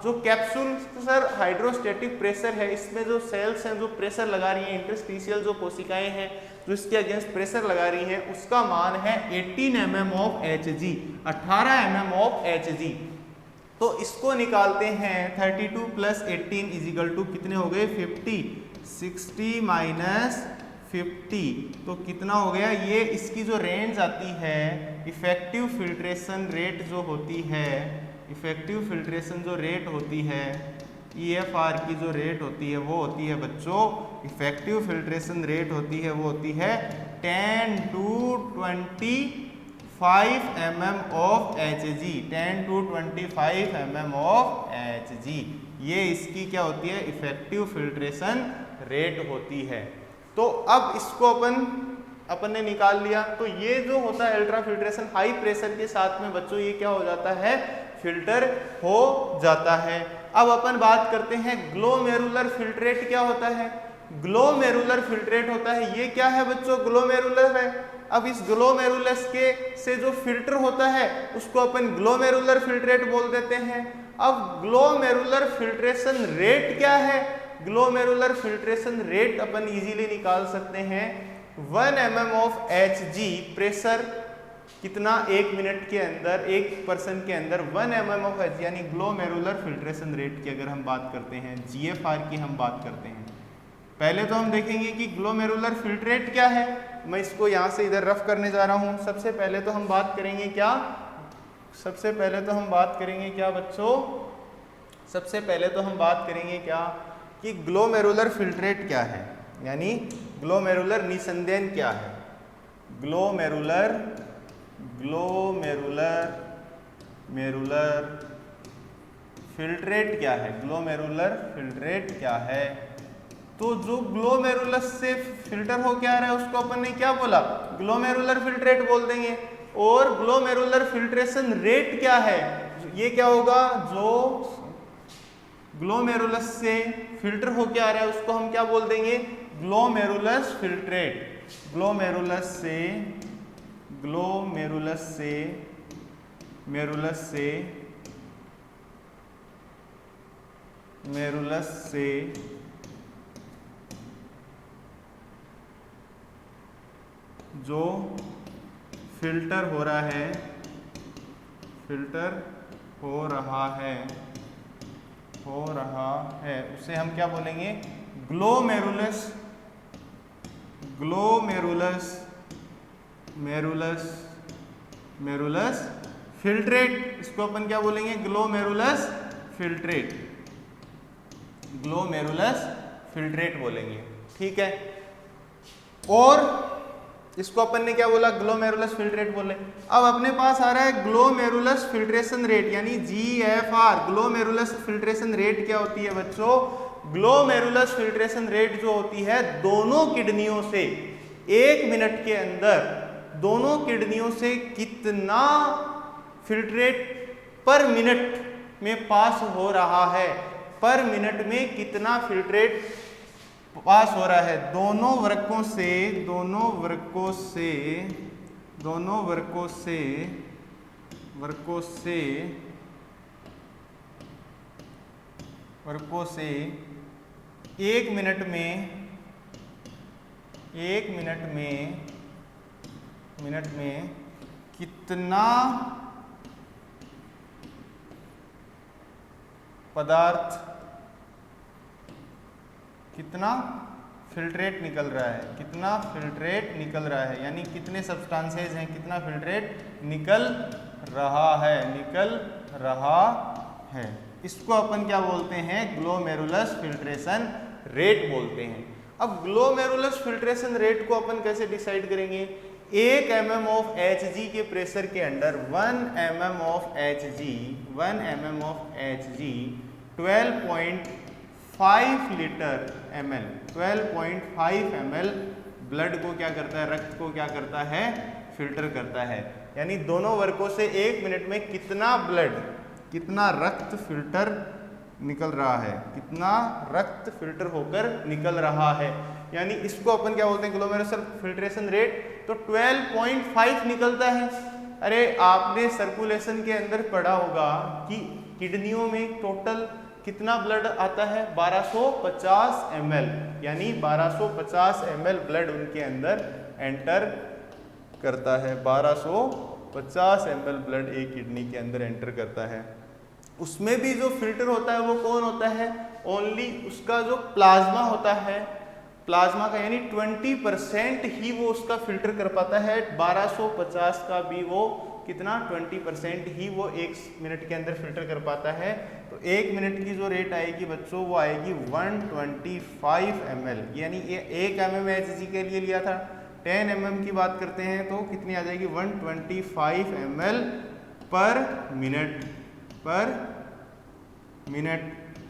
जो कैप्सुलर हाइड्रोस्टेटिक प्रेशर है इसमें जो सेल्स हैं जो प्रेशर लगा रही हैं, इंटरस्टिशियल जो कोशिकाएं हैं जो इसके अगेंस्ट प्रेशर लगा रही है, उसका मान है 18 mm of Hg, 18 mm of Hg। तो इसको निकालते हैं, 32 प्लस 18 इजिकल टू कितने हो गए 50, 60 माइनस 50 तो कितना हो गया, ये इसकी जो रेंज आती है इफेक्टिव फिल्ट्रेशन रेट जो होती है, इफेक्टिव फिल्ट्रेशन जो रेट होती है EFR की जो रेट होती है वो होती है बच्चों, इफेक्टिव फिल्ट्रेशन रेट होती है वो होती है 10 to 25 mm of Hg, 10 to 25 mm of Hg, ये इसकी क्या होती है इफेक्टिव फिल्ट्रेशन रेट होती है। तो अब इसको अपन ने निकाल लिया, तो ये जो होता है अल्ट्रा फिल्ट्रेशन हाई प्रेशर के साथ में बच्चों ये क्या हो जाता है फिल्टर हो जाता है। अब अपन बात करते हैं ग्लोमेरुलर फिल्ट्रेट क्या होता है। ग्लोमेरुलर फिल्ट्रेट होता है, ये क्या है बच्चों ग्लोमेरुलर है। अब इस ग्लोमेरुलस के से जो फिल्टर होता है उसको अपन ग्लोमेरुलर फिल्ट्रेट बोल देते हैं। अब ग्लोमेरुलर फिल्ट्रेशन रेट क्या है, ग्लोमेरुलर फिल्ट्रेशन रेट अपन इजीली निकाल सकते हैं 1 mm ऑफ Hg प्रेशर कितना 1 मिनट के अंदर, 1% के अंदर 1 mm ऑफ Hg, यानी ग्लोमेरुलर फिल्ट्रेशन रेट की अगर हम बात करते हैं, GFR की हम बात करते हैं। पहले तो हम देखेंगे कि ग्लोमेरुलर फिल्ट्रेट क्या है, मैं इसको यहाँ से इधर रफ करने जा रहा हूँ। सबसे पहले तो हम बात करेंगे क्या, सबसे पहले तो हम बात करेंगे क्या बच्चों, सबसे पहले तो हम बात करेंगे क्या कि ग्लोमेरुलर फिल्ट्रेट क्या है, यानी ग्लोमेरुलर निस्संदेन क्या है। ग्लोमेरुलर फिल्ट्रेट क्या है, ग्लोमेरुलर फिल्ट्रेट क्या है। तो जो ग्लोमेरुलस से फिल्टर हो क्या रहा है उसको अपन ने क्या बोला, ग्लोमेरुलर फिल्ट्रेट बोल देंगे। और ग्लोमेरुलर फिल्ट्रेशन रेट क्या है, ये क्या होगा, जो ग्लोमेरुलस से फिल्टर हो क्या आ रहा है उसको हम क्या बोल देंगे, ग्लोमेरुलस फिल्ट्रेट। ग्लोमेरुलस से जो फिल्टर हो रहा है उसे हम क्या बोलेंगे, ग्लोमेरुलस फिल्ट्रेट। इसको अपन क्या बोलेंगे, ग्लोमेरुलस फिल्ट्रेट बोलेंगे, ठीक है। और इसको अपन ने क्या बोला, ग्लोमेरुलस फिल्ट्रेट बोले। अब अपने पास आ रहा है ग्लोमेरुलस फिल्ट्रेशन रेट यानी GFR। ग्लोमेरुलस फिल्ट्रेशन रेट क्या होती है बच्चों, ग्लोमेरुलस फिल्ट्रेशन रेट जो होती है दोनों किडनियों से 1 मिनट के अंदर दोनों किडनियों से कितना फिल्ट्रेट पर मिनट में पास हो रहा है, पर मिनट में कितना फिल्ट्रेट पास हो रहा है दोनों वृक्कों से 1 मिनट में कितना पदार्थ, कितना फिल्ट्रेट निकल रहा है, यानी कितने सब्सटेंसेस हैं, कितना फिल्ट्रेट निकल रहा है। इसको अपन क्या बोलते हैं, ग्लोमेरुलस फिल्ट्रेशन रेट बोलते हैं। अब ग्लोमेरुलस फिल्ट्रेशन रेट को अपन कैसे डिसाइड करेंगे, 1 mm ऑफ Hg के प्रेशर के under 1 mm of Hg 12.5 litre ml 12.5 ml blood को क्या करता है, रक्त को क्या करता है, फिल्टर करता है। यानी दोनों वर्गों से 1 मिनट में कितना ब्लड, कितना रक्त फिल्टर निकल रहा है, कितना रक्त फिल्टर होकर निकल रहा है, यानी इसको अपन क्या बोलते हैं, ग्लोमेरुलर फिल्ट्रेशन रेट। तो 12.5 निकलता है। अरे आपने सर्कुलेशन के अंदर पढ़ा होगा कि किडनियों में टोटल कितना ब्लड आता है 1250 ml, यानी 1250 ml ब्लड उनके अंदर एंटर करता है। 1250 ml ब्लड एक किडनी के अंदर एंटर करता है। उसमें भी जो फिल्टर होता है वो कौन होता है, ओनली उसका जो प्लाज्मा होता है, प्लाज्मा का यानी 20% ही वो उसका फिल्टर कर पाता है। 1250 का भी वो कितना 20% ही वो 1 मिनट के अंदर फिल्टर कर पाता है। तो 1 मिनट की जो रेट आएगी बच्चों वो आएगी 125 ml, यानी ये 1 mmHg के लिए लिया था। 10 mm की बात करते हैं तो कितनी आ जाएगी 125 ml पर मिनट।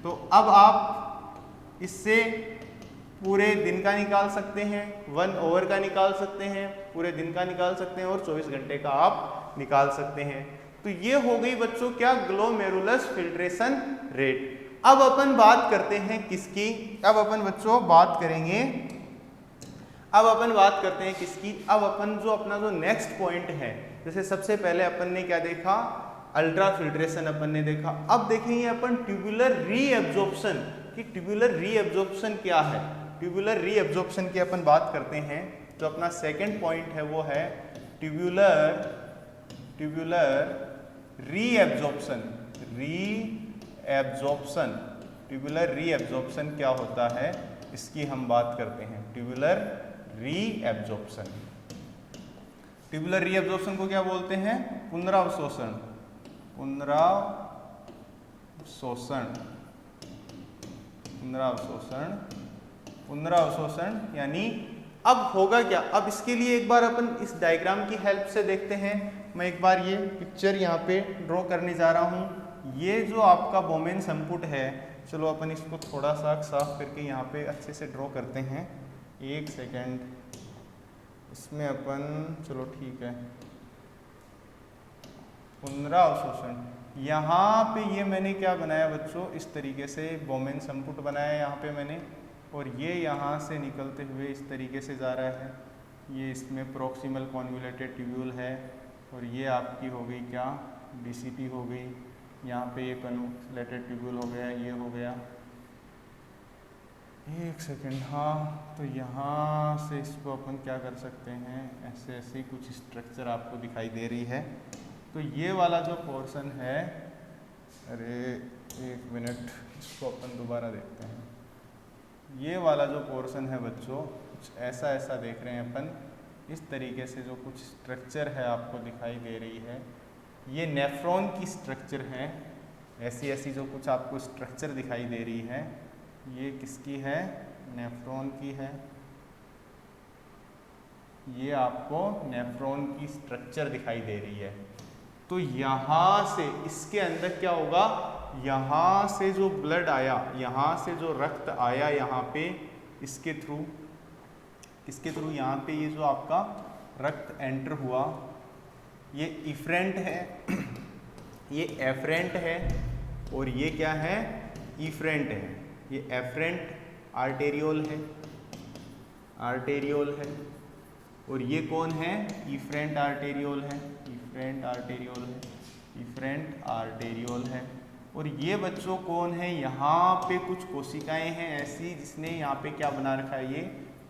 तो अब आप इससे पूरे दिन का निकाल सकते हैं, 1 ओवर का निकाल सकते हैं, पूरे दिन का निकाल सकते हैं और 24 घंटे का आप निकाल सकते हैं। तो ये हो गई बच्चों क्या, ग्लोमेरुलस फिल्ट्रेशन रेट। अब अपन बात करते हैं किसकी, अब अपन बच्चों बात करेंगे, अब अपन बात करते हैं किसकी, अब अपन जो अपना जो नेक्स्ट पॉइंट है, जैसे सबसे पहले अपन ने क्या देखा, अल्ट्रा फिल्ट्रेशन अपन ने देखा। अब देखेंगे अपन ट्यूबुलर रीएब्जॉर्प्शन कि ट्यूबुलर रीएब्जॉर्प्शन क्या है। ट्यूबुलर रीएब्जॉर्प्शन की अपन बात करते हैं, जो अपना सेकंड पॉइंट है वो है ट्यूबुलर रीएब्जॉर्प्शन। ट्यूबुलर रीएब्जॉर्प्शन क्या होता है इसकी हम बात करते हैं। ट्यूबुलर रीएब्जॉर्प्शन, ट्यूबुलर रीएब्जॉर्प्शन को क्या बोलते हैं, पुनरावशोषण। पुनरावशोषण यानी अब होगा क्या, अब इसके लिए एक बार अपन इस डायग्राम की हेल्प से देखते हैं। मैं एक बार ये पिक्चर यहाँ पे ड्रॉ करने जा रहा हूँ। ये जो आपका बोमेन संपुट है, चलो अपन इसको थोड़ा सा साफ करके यहाँ पे अच्छे से ड्रॉ करते हैं। 1 सेकेंड, इसमें अपन, चलो ठीक है, पुनरावशोषण। यहाँ पे ये मैंने क्या बनाया बच्चों, इस तरीके से बोमेन संपुट बनाया यहाँ पे मैंने, और ये यहाँ से निकलते हुए इस तरीके से जा रहा है। ये इसमें प्रॉक्सिमल कॉन्वोल्यूटेड ट्यूब्यूल है, और ये आपकी हो गई क्या, डीसीटी हो गई। यहाँ पे ये कन्वोल्यूटेड ट्यूब्यूल हो गया, ये हो गया। 1 सेकेंड, हाँ, तो यहाँ से इसको अपन क्या कर सकते हैं, ऐसे ऐसे कुछ स्ट्रक्चर आपको दिखाई दे रही है। तो ये वाला जो पोर्शन है, अरे 1 मिनट, इसको अपन दोबारा देखते हैं। ये वाला जो पोर्शन है बच्चों, कुछ ऐसा ऐसा देख रहे हैं अपन, इस तरीके से जो कुछ स्ट्रक्चर है आपको दिखाई दे रही है, ये नेफ्रॉन की स्ट्रक्चर है। ऐसी ऐसी जो कुछ आपको स्ट्रक्चर दिखाई दे रही है, ये किसकी है, नेफ्रॉन की है। ये आपको नेफ्रॉन की स्ट्रक्चर दिखाई दे रही है। तो यहाँ से इसके अंदर क्या होगा, यहाँ से जो ब्लड आया, यहाँ से जो रक्त आया यहाँ पे, इसके थ्रू, किसके थ्रू, यहाँ पे ये जो आपका रक्त एंटर हुआ, ये इफ्रेंट है, ये एफ्रेंट है, और ये क्या है, इफ्रेंट है। ये एफ्रेंट आर्टेरियोल है, और ये कौन है, इफ्रेंट आर्टेरियोल है, इफ्रेंट आर्टेरियोल है। और ये बच्चों कौन है, यहाँ पे कुछ कोशिकाएं हैं ऐसी, जिसने यहाँ पे क्या बना रखा है, ये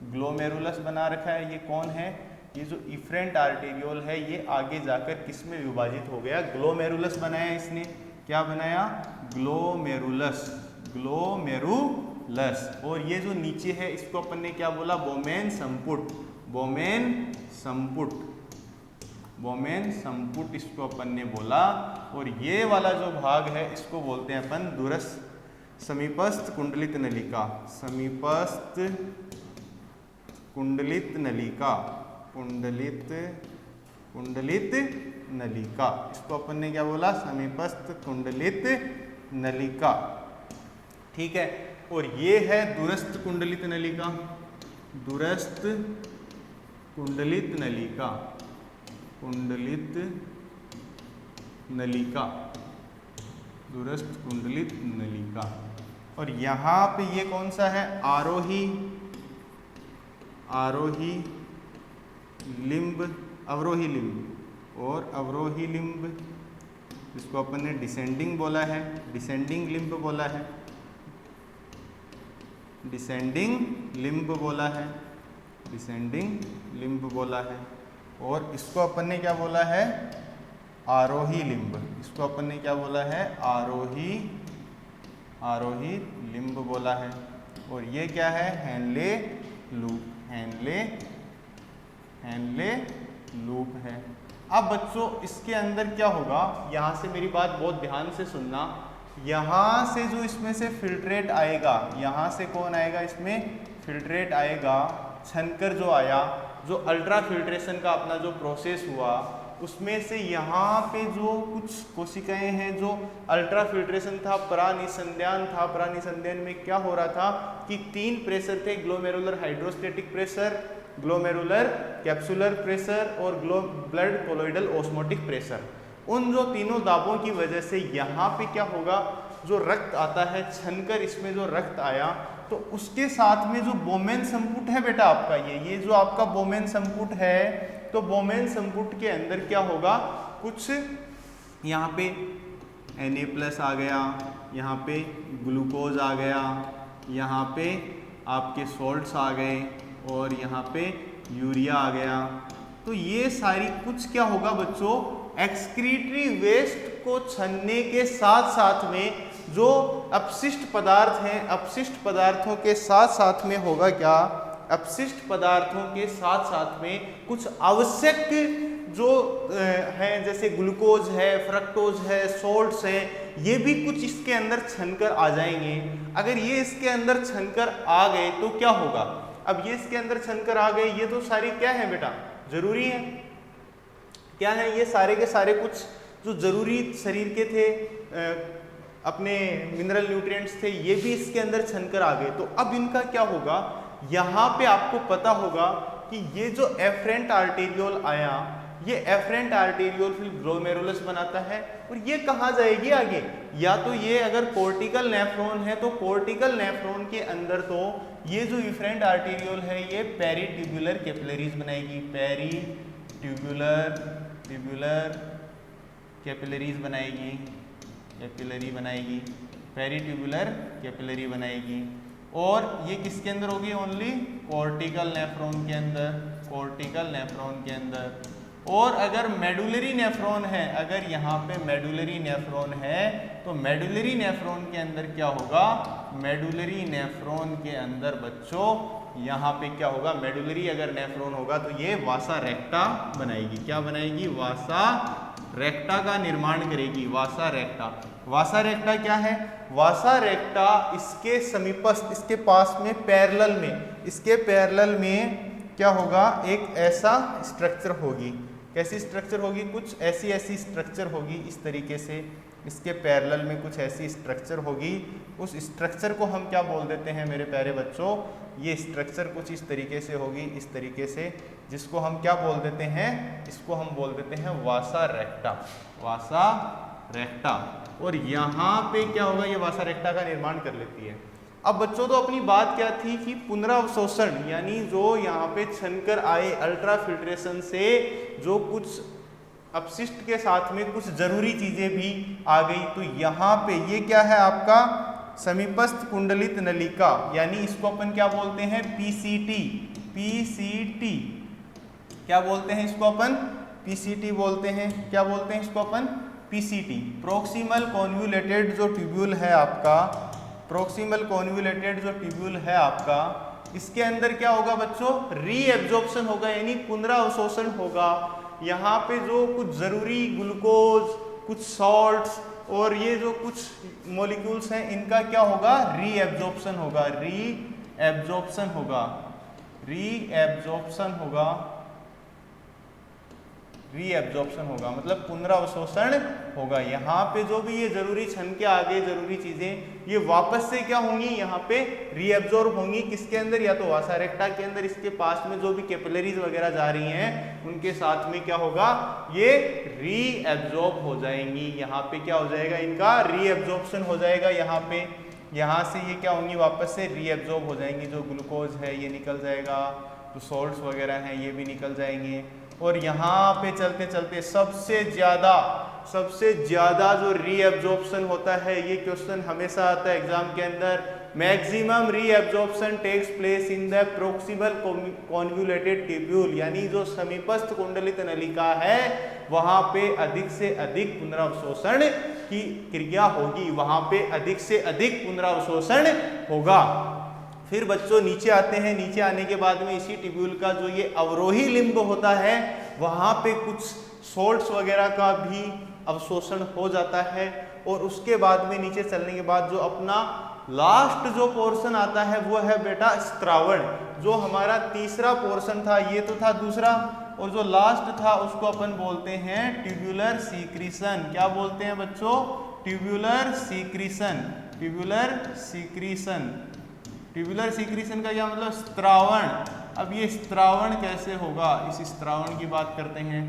ग्लोमेरुलस बना रखा है। ये कौन है, ये जो इफ्रेंट आर्टेरियोल है, ये आगे जाकर किस में विभाजित हो गया, ग्लोमेरुलस बनाया इसने। क्या बनाया, ग्लोमेरुलस। और ये जो नीचे है, इसको अपन ने क्या बोला, बोमेन संपुट इसको अपन ने बोला। और ये वाला जो भाग है, इसको बोलते हैं अपन दूरस्थ समीपस्थ कुंडलित नलिका। कुंडलित नलिका, इसको अपन ने क्या बोला, समीपस्थ कुंडलित नलिका। ठीक है, और ये है दूरस्थ कुंडलित नलिका। दूरस्थ कुंडलित नलिका। और यहाँ पे ये कौन सा है, अवरोही लिम्ब, और अवरोही लिम्ब। इसको अपन ने डिसेंडिंग बोला है, डिसेंडिंग लिम्ब बोला है, डिसेंडिंग लिम्ब बोला है, डिसेंडिंग लिम्ब बोला है। और इसको अपन ने क्या बोला है, आरोही लिम्ब। इसको अपन ने क्या बोला है, आरोही लिम्ब बोला है। और ये क्या है, हेनले लूप, हेनले लूप है। अब बच्चों इसके अंदर क्या होगा, यहाँ से मेरी बात बहुत ध्यान से सुनना, यहाँ से जो इसमें से फिल्ट्रेट आएगा, यहाँ से कौन आएगा, इसमें फिल्ट्रेट आएगा, छनकर जो आया, जो अल्ट्रा फिल्ट्रेशन का अपना जो प्रोसेस हुआ, उसमें से यहाँ पे जो कुछ कोशिकाएं हैं, जो अल्ट्रा फिल्ट्रेशन था, परानिसंधान था, परानिसंधान में क्या हो रहा था कि 3 प्रेशर थे, glomerular hydrostatic pressure, glomerular capsular pressure और ब्लड कोलोइडल ऑस्मोटिक प्रेशर। उन जो तीनों दाबों की वजह से यहाँ पे क्या होगा, जो रक्त आता है छनकर, इसमें जो रक्त आया, तो उसके साथ में जो बोमेन संपुट है बेटा आपका, ये जो आपका बोमेन संपुट है, तो बोमेन संपुट के अंदर क्या होगा, कुछ यहाँ पे Na+ आ गया, यहाँ पे ग्लूकोज आ गया, यहाँ पे आपके सॉल्ट्स आ गए और यहाँ पे यूरिया आ गया। तो ये सारी कुछ क्या होगा बच्चों, एक्सक्रीटरी वेस्ट को छनने के साथ साथ में जो अपशिष्ट पदार्थ हैं, अपशिष्ट पदार्थों के साथ साथ में होगा क्या, अपशिष्ट पदार्थों के साथ साथ में कुछ आवश्यक जो हैं, जैसे ग्लूकोज है, फ्रक्टोज है, सॉल्ट्स हैं, ये भी कुछ इसके अंदर छनकर आ जाएंगे। अगर ये इसके अंदर छनकर आ गए तो क्या होगा, अब ये इसके अंदर छनकर आ गए, ये तो सारी क्या है बेटा, जरूरी है, क्या है, ये सारे के सारे कुछ जो जरूरी शरीर के थे, अपने मिनरल न्यूट्रिएंट्स थे, ये भी इसके अंदर छनकर आ गए। तो अब इनका क्या होगा, यहाँ पे आपको पता होगा कि ये जो एफरेंट आर्टेरियोल आया, ये एफरेंट आर्टेरियोल फिर ग्लोमेरुलस बनाता है, और ये कहाँ जाएगी आगे, या तो ये अगर कोर्टिकल नेफ्रॉन है तो कोर्टिकल नेफ्रॉन के अंदर तो ये जो एफरेंट आर्टेरियोल है ये पेरीट्यूबुलर कैपिलरीज बनाएगी, पेरीट्यूबुलर कैपिलरीज बनाएगी, कैपिलरी बनाएगी, पेरीट्यूबुलर कैपिलरी बनाएगी। और ये किसके अंदर होगी, ओनली कोर्टिकल नेफ्रॉन के अंदर, कोर्टिकल नेफ्रॉन के अंदर। और अगर मेडुलरी नेफ्रॉन है, अगर यहाँ पे मेडुलरी नेफ्रॉन है, तो मेडुलरी नेफ्रॉन के अंदर क्या होगा, मेडुलरी नेफ्रॉन के अंदर बच्चों यहाँ पे क्या होगा, मेडुलरी अगर नेफ्रॉन होगा तो ये वासा रेक्टा बनाएगी, क्या बनाएगी, वासा रेक्टा का निर्माण करेगी, वासा रेक्टा। वासा रेक्टा क्या है, वासा रेक्टा इसके समीपस्थ, इसके पास में पैरेलल में, इसके पैरेलल में क्या होगा, एक ऐसा स्ट्रक्चर होगी, कैसी स्ट्रक्चर होगी, कुछ ऐसी स्ट्रक्चर होगी, इस तरीके से इसके पैरेलल में कुछ ऐसी स्ट्रक्चर होगी। उस स्ट्रक्चर को हम क्या बोल देते हैं मेरे प्यारे बच्चों, ये स्ट्रक्चर कुछ इस तरीके से होगी, इस तरीके से, जिसको हम क्या बोल देते हैं, इसको हम बोल देते हैं वासा रेक्टा, वासा रेक्टा। और यहाँ पे क्या होगा, ये वासा रेक्टा का निर्माण कर लेती है। अब बच्चों तो अपनी बात क्या थी कि पुनरावशोषण, यानी जो यहाँ पे छनकर आए अल्ट्रा फिल्ट्रेशन से जो कुछ अपशिष्ट के साथ में कुछ जरूरी चीजें भी आ गई, तो यहाँ पे ये क्या है आपका समीपस्थ कुंडलित नलिका, यानी इसको अपन क्या बोलते हैं, पीसीटी, पीसीटी क्या बोलते हैं, इसको अपन पीसीटी बोलते हैं, क्या बोलते हैं इसको अपन, पीसीटी, प्रोक्सिमल कॉन्वुलेटेड जो ट्यूब्यूल है आपका, प्रोक्सिमल कॉन्वुलेटेड जो ट्यूब्यूल है आपका, इसके अंदर क्या होगा बच्चों, रीएब्जॉर्प्शन होगा, यानी पुनरावशोषण होगा। यहाँ पे जो कुछ जरूरी ग्लूकोज, कुछ सॉल्ट्स और ये जो कुछ मॉलिक्यूल्स हैं, इनका क्या होगा, रीएब्जॉर्प्शन होगा, रीएब्जॉर्प्शन होगा, रीएब्जॉर्प्शन होगा, रीएब्जॉर्प्शन होगा, मतलब पुनरावशोषण होगा। यहाँ पे जो भी ये जरूरी छन के आगे जरूरी चीजें ये वापस से क्या होंगी, यहाँ पे रीएब्जॉर्ब होंगी, किसके अंदर, या तो वासा रेक्टा के अंदर, इसके पास में जो भी कैपिलरीज वगैरह जा रही हैं उनके साथ में क्या होगा, ये रीएब्जॉर्ब हो जाएंगी। यहाँ पे क्या हो जाएगा, इनका रीएब्जॉर्प्शन हो जाएगा, यहाँ पे, यहाँ से ये क्या होंगी, वापस से रीएब्जॉर्ब हो जाएंगी, जो ग्लूकोज है ये निकल जाएगा, जो सॉल्ट्स वगैरह हैं ये भी निकल जाएंगे। और यहाँ पे चलते चलते सबसे ज्यादा सबसे ज्यादा जो रीएब्जॉर्प्शन होता है, ये क्वेश्चन हमेशा आता है एग्जाम के अंदर। Maximum reabsorption takes place in the proximal convoluted tubule, यानी जो समीपस्थ कुंडलित नलिका है वहां पे अधिक से अधिक पुनरावशोषण की क्रिया होगी, वहां पे अधिक से अधिक पुनरावशोषण होगा। फिर बच्चों नीचे आते हैं, नीचे आने के बाद में इसी ट्यूब्यूल का जो ये अवरोही लिम्ब होता है वहां पे कुछ सोल्ट्स वगैरह का भी अवशोषण हो जाता है, और उसके बाद में नीचे चलने के बाद जो अपना लास्ट जो पोर्शन आता है वो है बेटा स्त्रावण। जो हमारा तीसरा पोर्शन था, ये तो था दूसरा, और जो लास्ट था उसको अपन बोलते हैं ट्यूब्यूलर सीक्रीशन। क्या बोलते हैं बच्चों? Tubular secretion. Tubular secretion, tubular secretion का क्या मतलब? स्त्रावण। अब ये स्त्रावण कैसे होगा, इस स्त्रावण की बात करते हैं।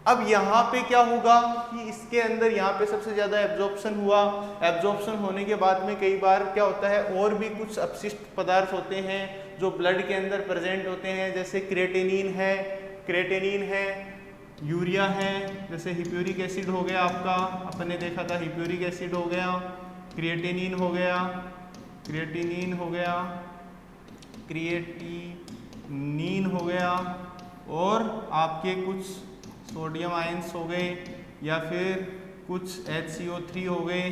अब यहाँ पे क्या होगा कि इसके अंदर यहाँ पे सबसे ज्यादा एब्जॉर्प्शन हुआ। एब्जॉर्प्शन होने के बाद में कई बार क्या होता है, और भी कुछ अपशिष्ट पदार्थ होते हैं जो ब्लड के अंदर प्रेजेंट होते हैं, जैसे क्रिएटिनिन है, यूरिया है, जैसे हिप्यूरिक एसिड हो गया आपका, अपन ने देखा था हिप्यूरिक एसिड हो गया, क्रिएटिनिन हो गया, क्रिएटिनिन हो गया, और आपके कुछ सोडियम आयंस हो गए, या फिर कुछ HCO3 हो गए।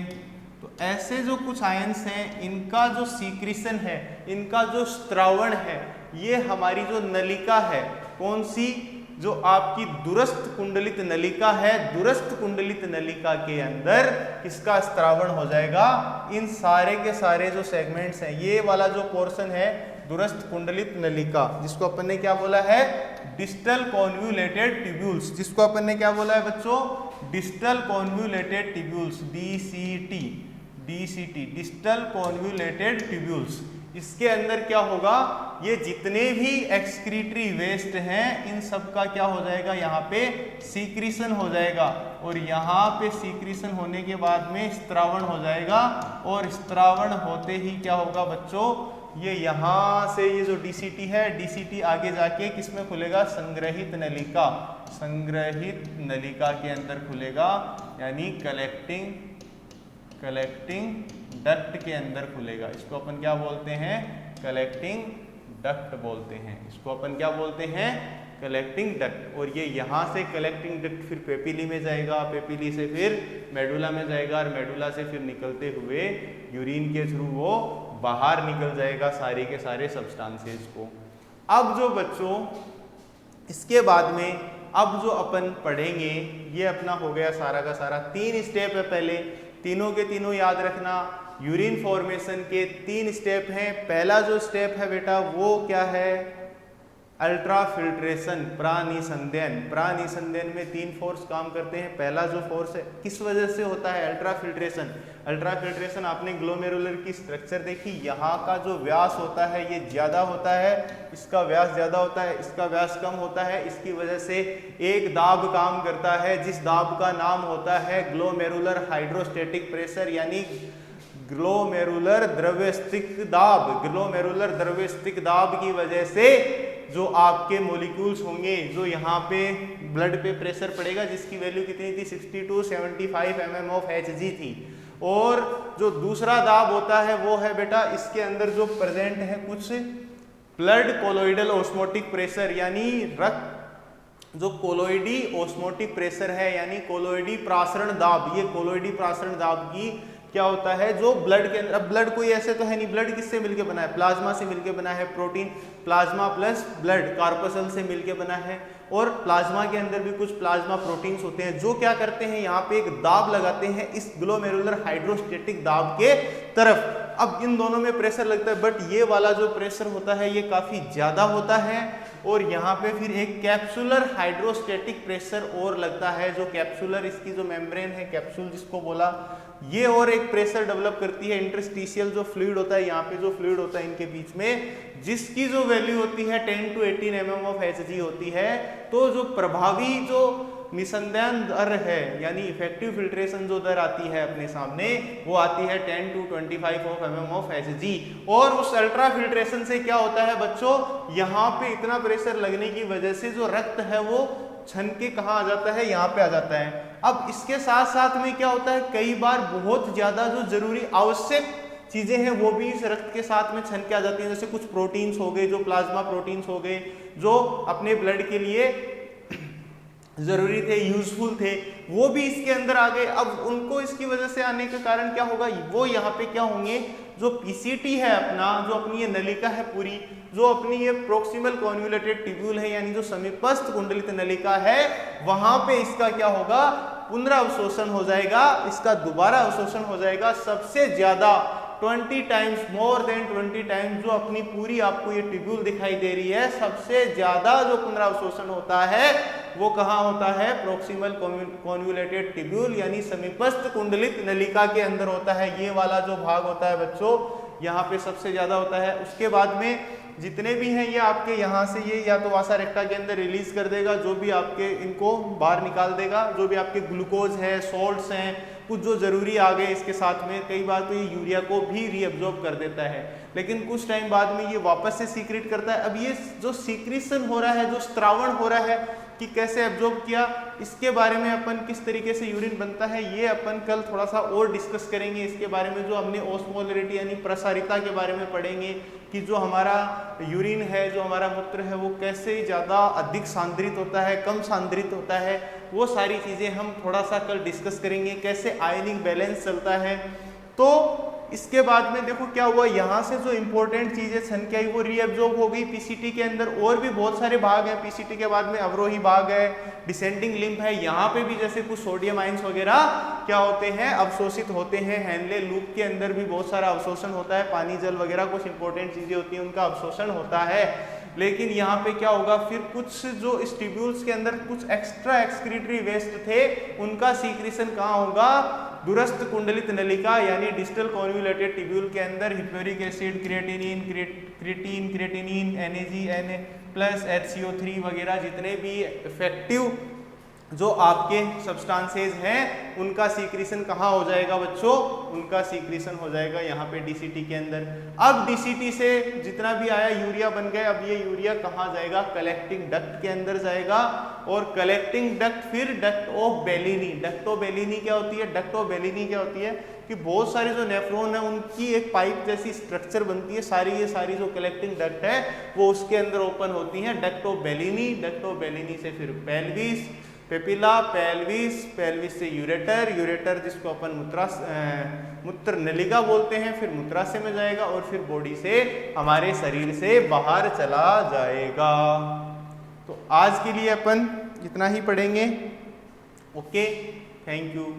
तो ऐसे जो कुछ आयंस हैं इनका जो सीक्रीशन है, इनका जो स्त्रावण है, ये हमारी जो नलिका है, कौन सी? जो आपकी दूरस्थ कुंडलित नलिका है, दूरस्थ कुंडलित नलिका के अंदर किसका स्त्रावण हो जाएगा? इन सारे के सारे जो सेगमेंट्स हैं, ये वाला जो पोर्शन है दूरस्थ कुंडलित नलिका, जिसको अपन ने क्या बोला है? Distal convoluted tubules. जिसको अपन ने क्या बोला है बच्चों? Distal convoluted tubules, DCT, distal convoluted tubules. इसके अंदर क्या होगा? ये जितने भी एक्सक्रीटरी वेस्ट हैं इन सब का क्या हो जाएगा? यहाँ पे सीक्रीशन हो जाएगा, और यहाँ पे सीक्रीशन होने के बाद में स्त्रावण हो जाएगा, और स्त्रावण होते ही क्या होगा बच्चों? ये यहाँ से ये जो DCT है, DCT आगे जाके किसमें खुलेगा? संग्रहित नलिका, संग्रहित नलिका के अंदर खुलेगा, यानी कलेक्टिंग डक्ट के अंदर खुलेगा। इसको अपन क्या बोलते हैं? कलेक्टिंग डक्ट बोलते हैं। इसको अपन क्या बोलते हैं? Collecting duct. और ये यहाँ से कलेक्टिंग डक्ट फिर पेपिली में जाएगा, पेपिली से फिर मेडुला में जाएगा, और मेडुला से फिर निकलते हुए यूरिन के थ्रू वो बाहर निकल जाएगा सारे के सारे सब्सटेंसेस को। अब जो बच्चों इसके बाद में अब जो अपन पढ़ेंगे, ये अपना हो गया सारा का सारा 3 स्टेप है। पहले तीनों के तीनों याद रखना, यूरिन फॉर्मेशन के 3 स्टेप हैं। पहला जो स्टेप है बेटा वो क्या है? अल्ट्राफिल्ट्रेशन, प्रानिसंदन। प्रानिसंदन में 3 फोर्स काम करते हैं। पहला जो फोर्स है किस वजह से होता है? अल्ट्राफिल्ट्रेशन। अल्ट्राफिल्ट्रेशन आपने ग्लोमेरुलर की स्ट्रक्चर देखी, यहाँ का जो व्यास होता है ये ज्यादा होता है, इसका व्यास ज्यादा होता है, इसका व्यास कम होता है। इसकी वजह से एक दाब काम करता है, जिस दाब का नाम होता है ग्लोमेरुलर हाइड्रोस्टेटिक प्रेशर, यानी ग्लोमेरुलर द्रव्यस्थिक दाब। ग्लोमेरुलर द्रव्यस्थिक दाब की वजह से जो आपके मॉलिक्यूल्स होंगे, जो यहाँ पे ब्लड पे प्रेशर पड़ेगा, जिसकी वैल्यू कितनी थी? 60 to 75 mm of Hg थी। और जो दूसरा दाब होता है वो है बेटा इसके अंदर जो प्रेजेंट है कुछ ब्लड कोलोइडल ऑस्मोटिक प्रेशर, यानी रक्त जो कोलोइडी ऑस्मोटिक प्रेशर है, यानी कोलोइडी प्रासरण दाब। ये कोलोइडी प्रासरण दाब की क्या होता है? जो ब्लड के अंदर, अब ब्लड कोई ऐसे तो है नहीं, ब्लड किससे मिलके बना है? प्लाज्मा से मिलके बना है। Protein plasma plus blood corpuscle से मिलके बना है, और प्लाज्मा के अंदर भी कुछ प्लाज्मा प्रोटीन्स होते हैं जो क्या करते हैं? यहाँ पे एक दाब लगाते हैं इस ग्लोमेरुलर हाइड्रोस्टेटिक दाब के तरफ। अब इन दोनों में प्रेशर लगता है, बट ये वाला जो प्रेशर होता है ये काफी ज्यादा होता है, और यहाँ पे फिर एक कैप्सुलर हाइड्रोस्टेटिक प्रेशर और लगता है। जो कैप्सुलर, इसकी जो मेम्ब्रेन है, कैप्सूल जिसको बोला, ये और एक प्रेशर डेवलप करती है। इंटरस्टिशियल जो फ्लूइड होता है, यहाँ पे जो फ्लूइड होता है इनके बीच में, जिसकी जो वैल्यू होती है 10 to 18 mm of Hg होती है। तो जो प्रभावी जो निसंदेह दर है, यानी इफेक्टिव फिल्ट्रेशन जो दर आती है अपने सामने, वो आती है 10 to 25 mm of Hg। और उस अल्ट्रा फिल्ट्रेशन से क्या होता है बच्चों? यहाँ पे इतना प्रेशर लगने की वजह से जो रक्त है वो छन के कहाँ आ जाता है? यहाँ पे आ जाता है। अब इसके साथ साथ में क्या होता है, कई बार बहुत ज्यादा जो जरूरी आवश्यक चीजें हैं वो भी इस रक्त के साथ में छन के आ जाती हैं, जैसे कुछ प्रोटीन्स हो गए, जो प्लाज्मा प्रोटीन्स हो गए, जो अपने ब्लड के लिए जरूरी थे, यूजफुल थे, वो भी इसके अंदर आ गए। अब उनको इसकी वजह से आने के कारण क्या होगा, वो यहाँ पे क्या होंगे, जो पीसीटी है अपना, जो अपनी ये नलिका है पूरी, जो अपनी ये प्रोक्सिमल कॉन्वोल्यूटेड ट्यूब्यूल है, यानी जो समीपस्थ कुंडलित नलिका है, वहां पे इसका क्या होगा, पुनरावशोषण हो जाएगा, इसका दोबारा अवशोषण हो जाएगा सबसे ज्यादा 20 टाइम्स, मोर देन 20 टाइम्स। जो अपनी पूरी आपको ये ट्यूब्यूल दिखाई दे रही है, सबसे ज्यादा जो पुनरावशोषण होता है वो कहाँ होता है, प्रोक्सिमल कॉन्वोल्यूटेड ट्यूब्यूल यानी समीपस्थ कुंडलित नलिका के अंदर होता है। ये वाला जो भाग होता है बच्चों, यहाँ पे सबसे ज्यादा होता है। उसके बाद में जितने भी हैं ये आपके यहाँ से ये या तो वासा रेक्टा के अंदर रिलीज कर देगा, जो भी आपके इनको बाहर निकाल देगा, जो भी आपके ग्लूकोज है, सॉल्ट्स हैं, कुछ जो जरूरी आ गए इसके साथ में। कई बार तो ये यूरिया को भी रीअब्जॉर्ब कर देता है, लेकिन कुछ टाइम बाद में ये वापस से सीक्रेट करता है। अब ये जो सीक्रेशन हो रहा है, जो स्त्रावण हो रहा है कि कैसे एब्जॉर्ब किया, इसके बारे में अपन किस तरीके से यूरिन बनता है ये अपन कल थोड़ा सा और डिस्कस करेंगे। इसके बारे में जो हमने ओस्मोलरिटी यानी प्रसारिता के बारे में पढ़ेंगे कि जो हमारा यूरिन है, जो हमारा मूत्र है, वो कैसे ज़्यादा अधिक सांद्रित होता है, कम सांद्रित होता है, वो सारी चीज़ें हम थोड़ा सा कल डिस्कस करेंगे। कैसे आयनिक बैलेंस चलता है। तो इसके बाद में देखो क्या हुआ, यहाँ से जो इंपॉर्टेंट चीजें छन के आई वो रीअब्जॉर्ब हो गई पीसीटी के अंदर। और भी बहुत सारे भाग हैं पीसीटी के बाद में, अवरोही भाग है, डिसेंडिंग लिम्फ है, यहाँ पे भी जैसे कुछ सोडियम आयंस वगैरह क्या होते हैं, अवशोषित होते हैं। हैनले लूप के अंदर भी बहुत सारा अवशोषण होता है, पानी जल वगैरह कुछ इंपॉर्टेंट चीजें होती हैं उनका अवशोषण होता है। लेकिन यहाँ पे क्या होगा, फिर कुछ जो ट्यूब्यूल्स के अंदर कुछ एक्स्ट्रा एक्सक्रीटरी वेस्ट थे, उनका सीक्रेशन कहाँ होगा, दूरस्थ कुंडलित नलिका यानी डिस्टल कॉन्वोल्यूटेड ट्यूब्यूल के अंदर। हिप्योरिक एसिड, क्रिएटिनिन, Na+, HCO3 वगैरह जितने भी इफेक्टिव जो आपके सब्सटेंसेस हैं उनका सीक्रेशन कहाँ हो जाएगा बच्चों, उनका सीक्रेशन हो जाएगा यहाँ पे डीसीटी के अंदर। अब डीसीटी से जितना भी आया यूरिया बन गया, अब ये यूरिया कहाँ जाएगा, कलेक्टिंग डक्ट के अंदर जाएगा। और कलेक्टिंग डक्ट फिर duct of Bellini. Duct of Bellini क्या होती है, डक्ट ऑफ बेलिनी क्या होती है कि बहुत सारे जो नेफ्रॉन है उनकी एक पाइप जैसी स्ट्रक्चर बनती है, ये सारी जो कलेक्टिंग डक्ट है वो उसके अंदर ओपन होती है, duct of Bellini. Duct of Bellini से फिर पेल्विस, पेपिला, पेल्विस से यूरेटर जिसको अपन मूत्र नलिका बोलते हैं, फिर मूत्राशय में जाएगा और फिर बॉडी से हमारे शरीर से बाहर चला जाएगा। तो आज के लिए अपन इतना ही पढ़ेंगे। Okay, thank you.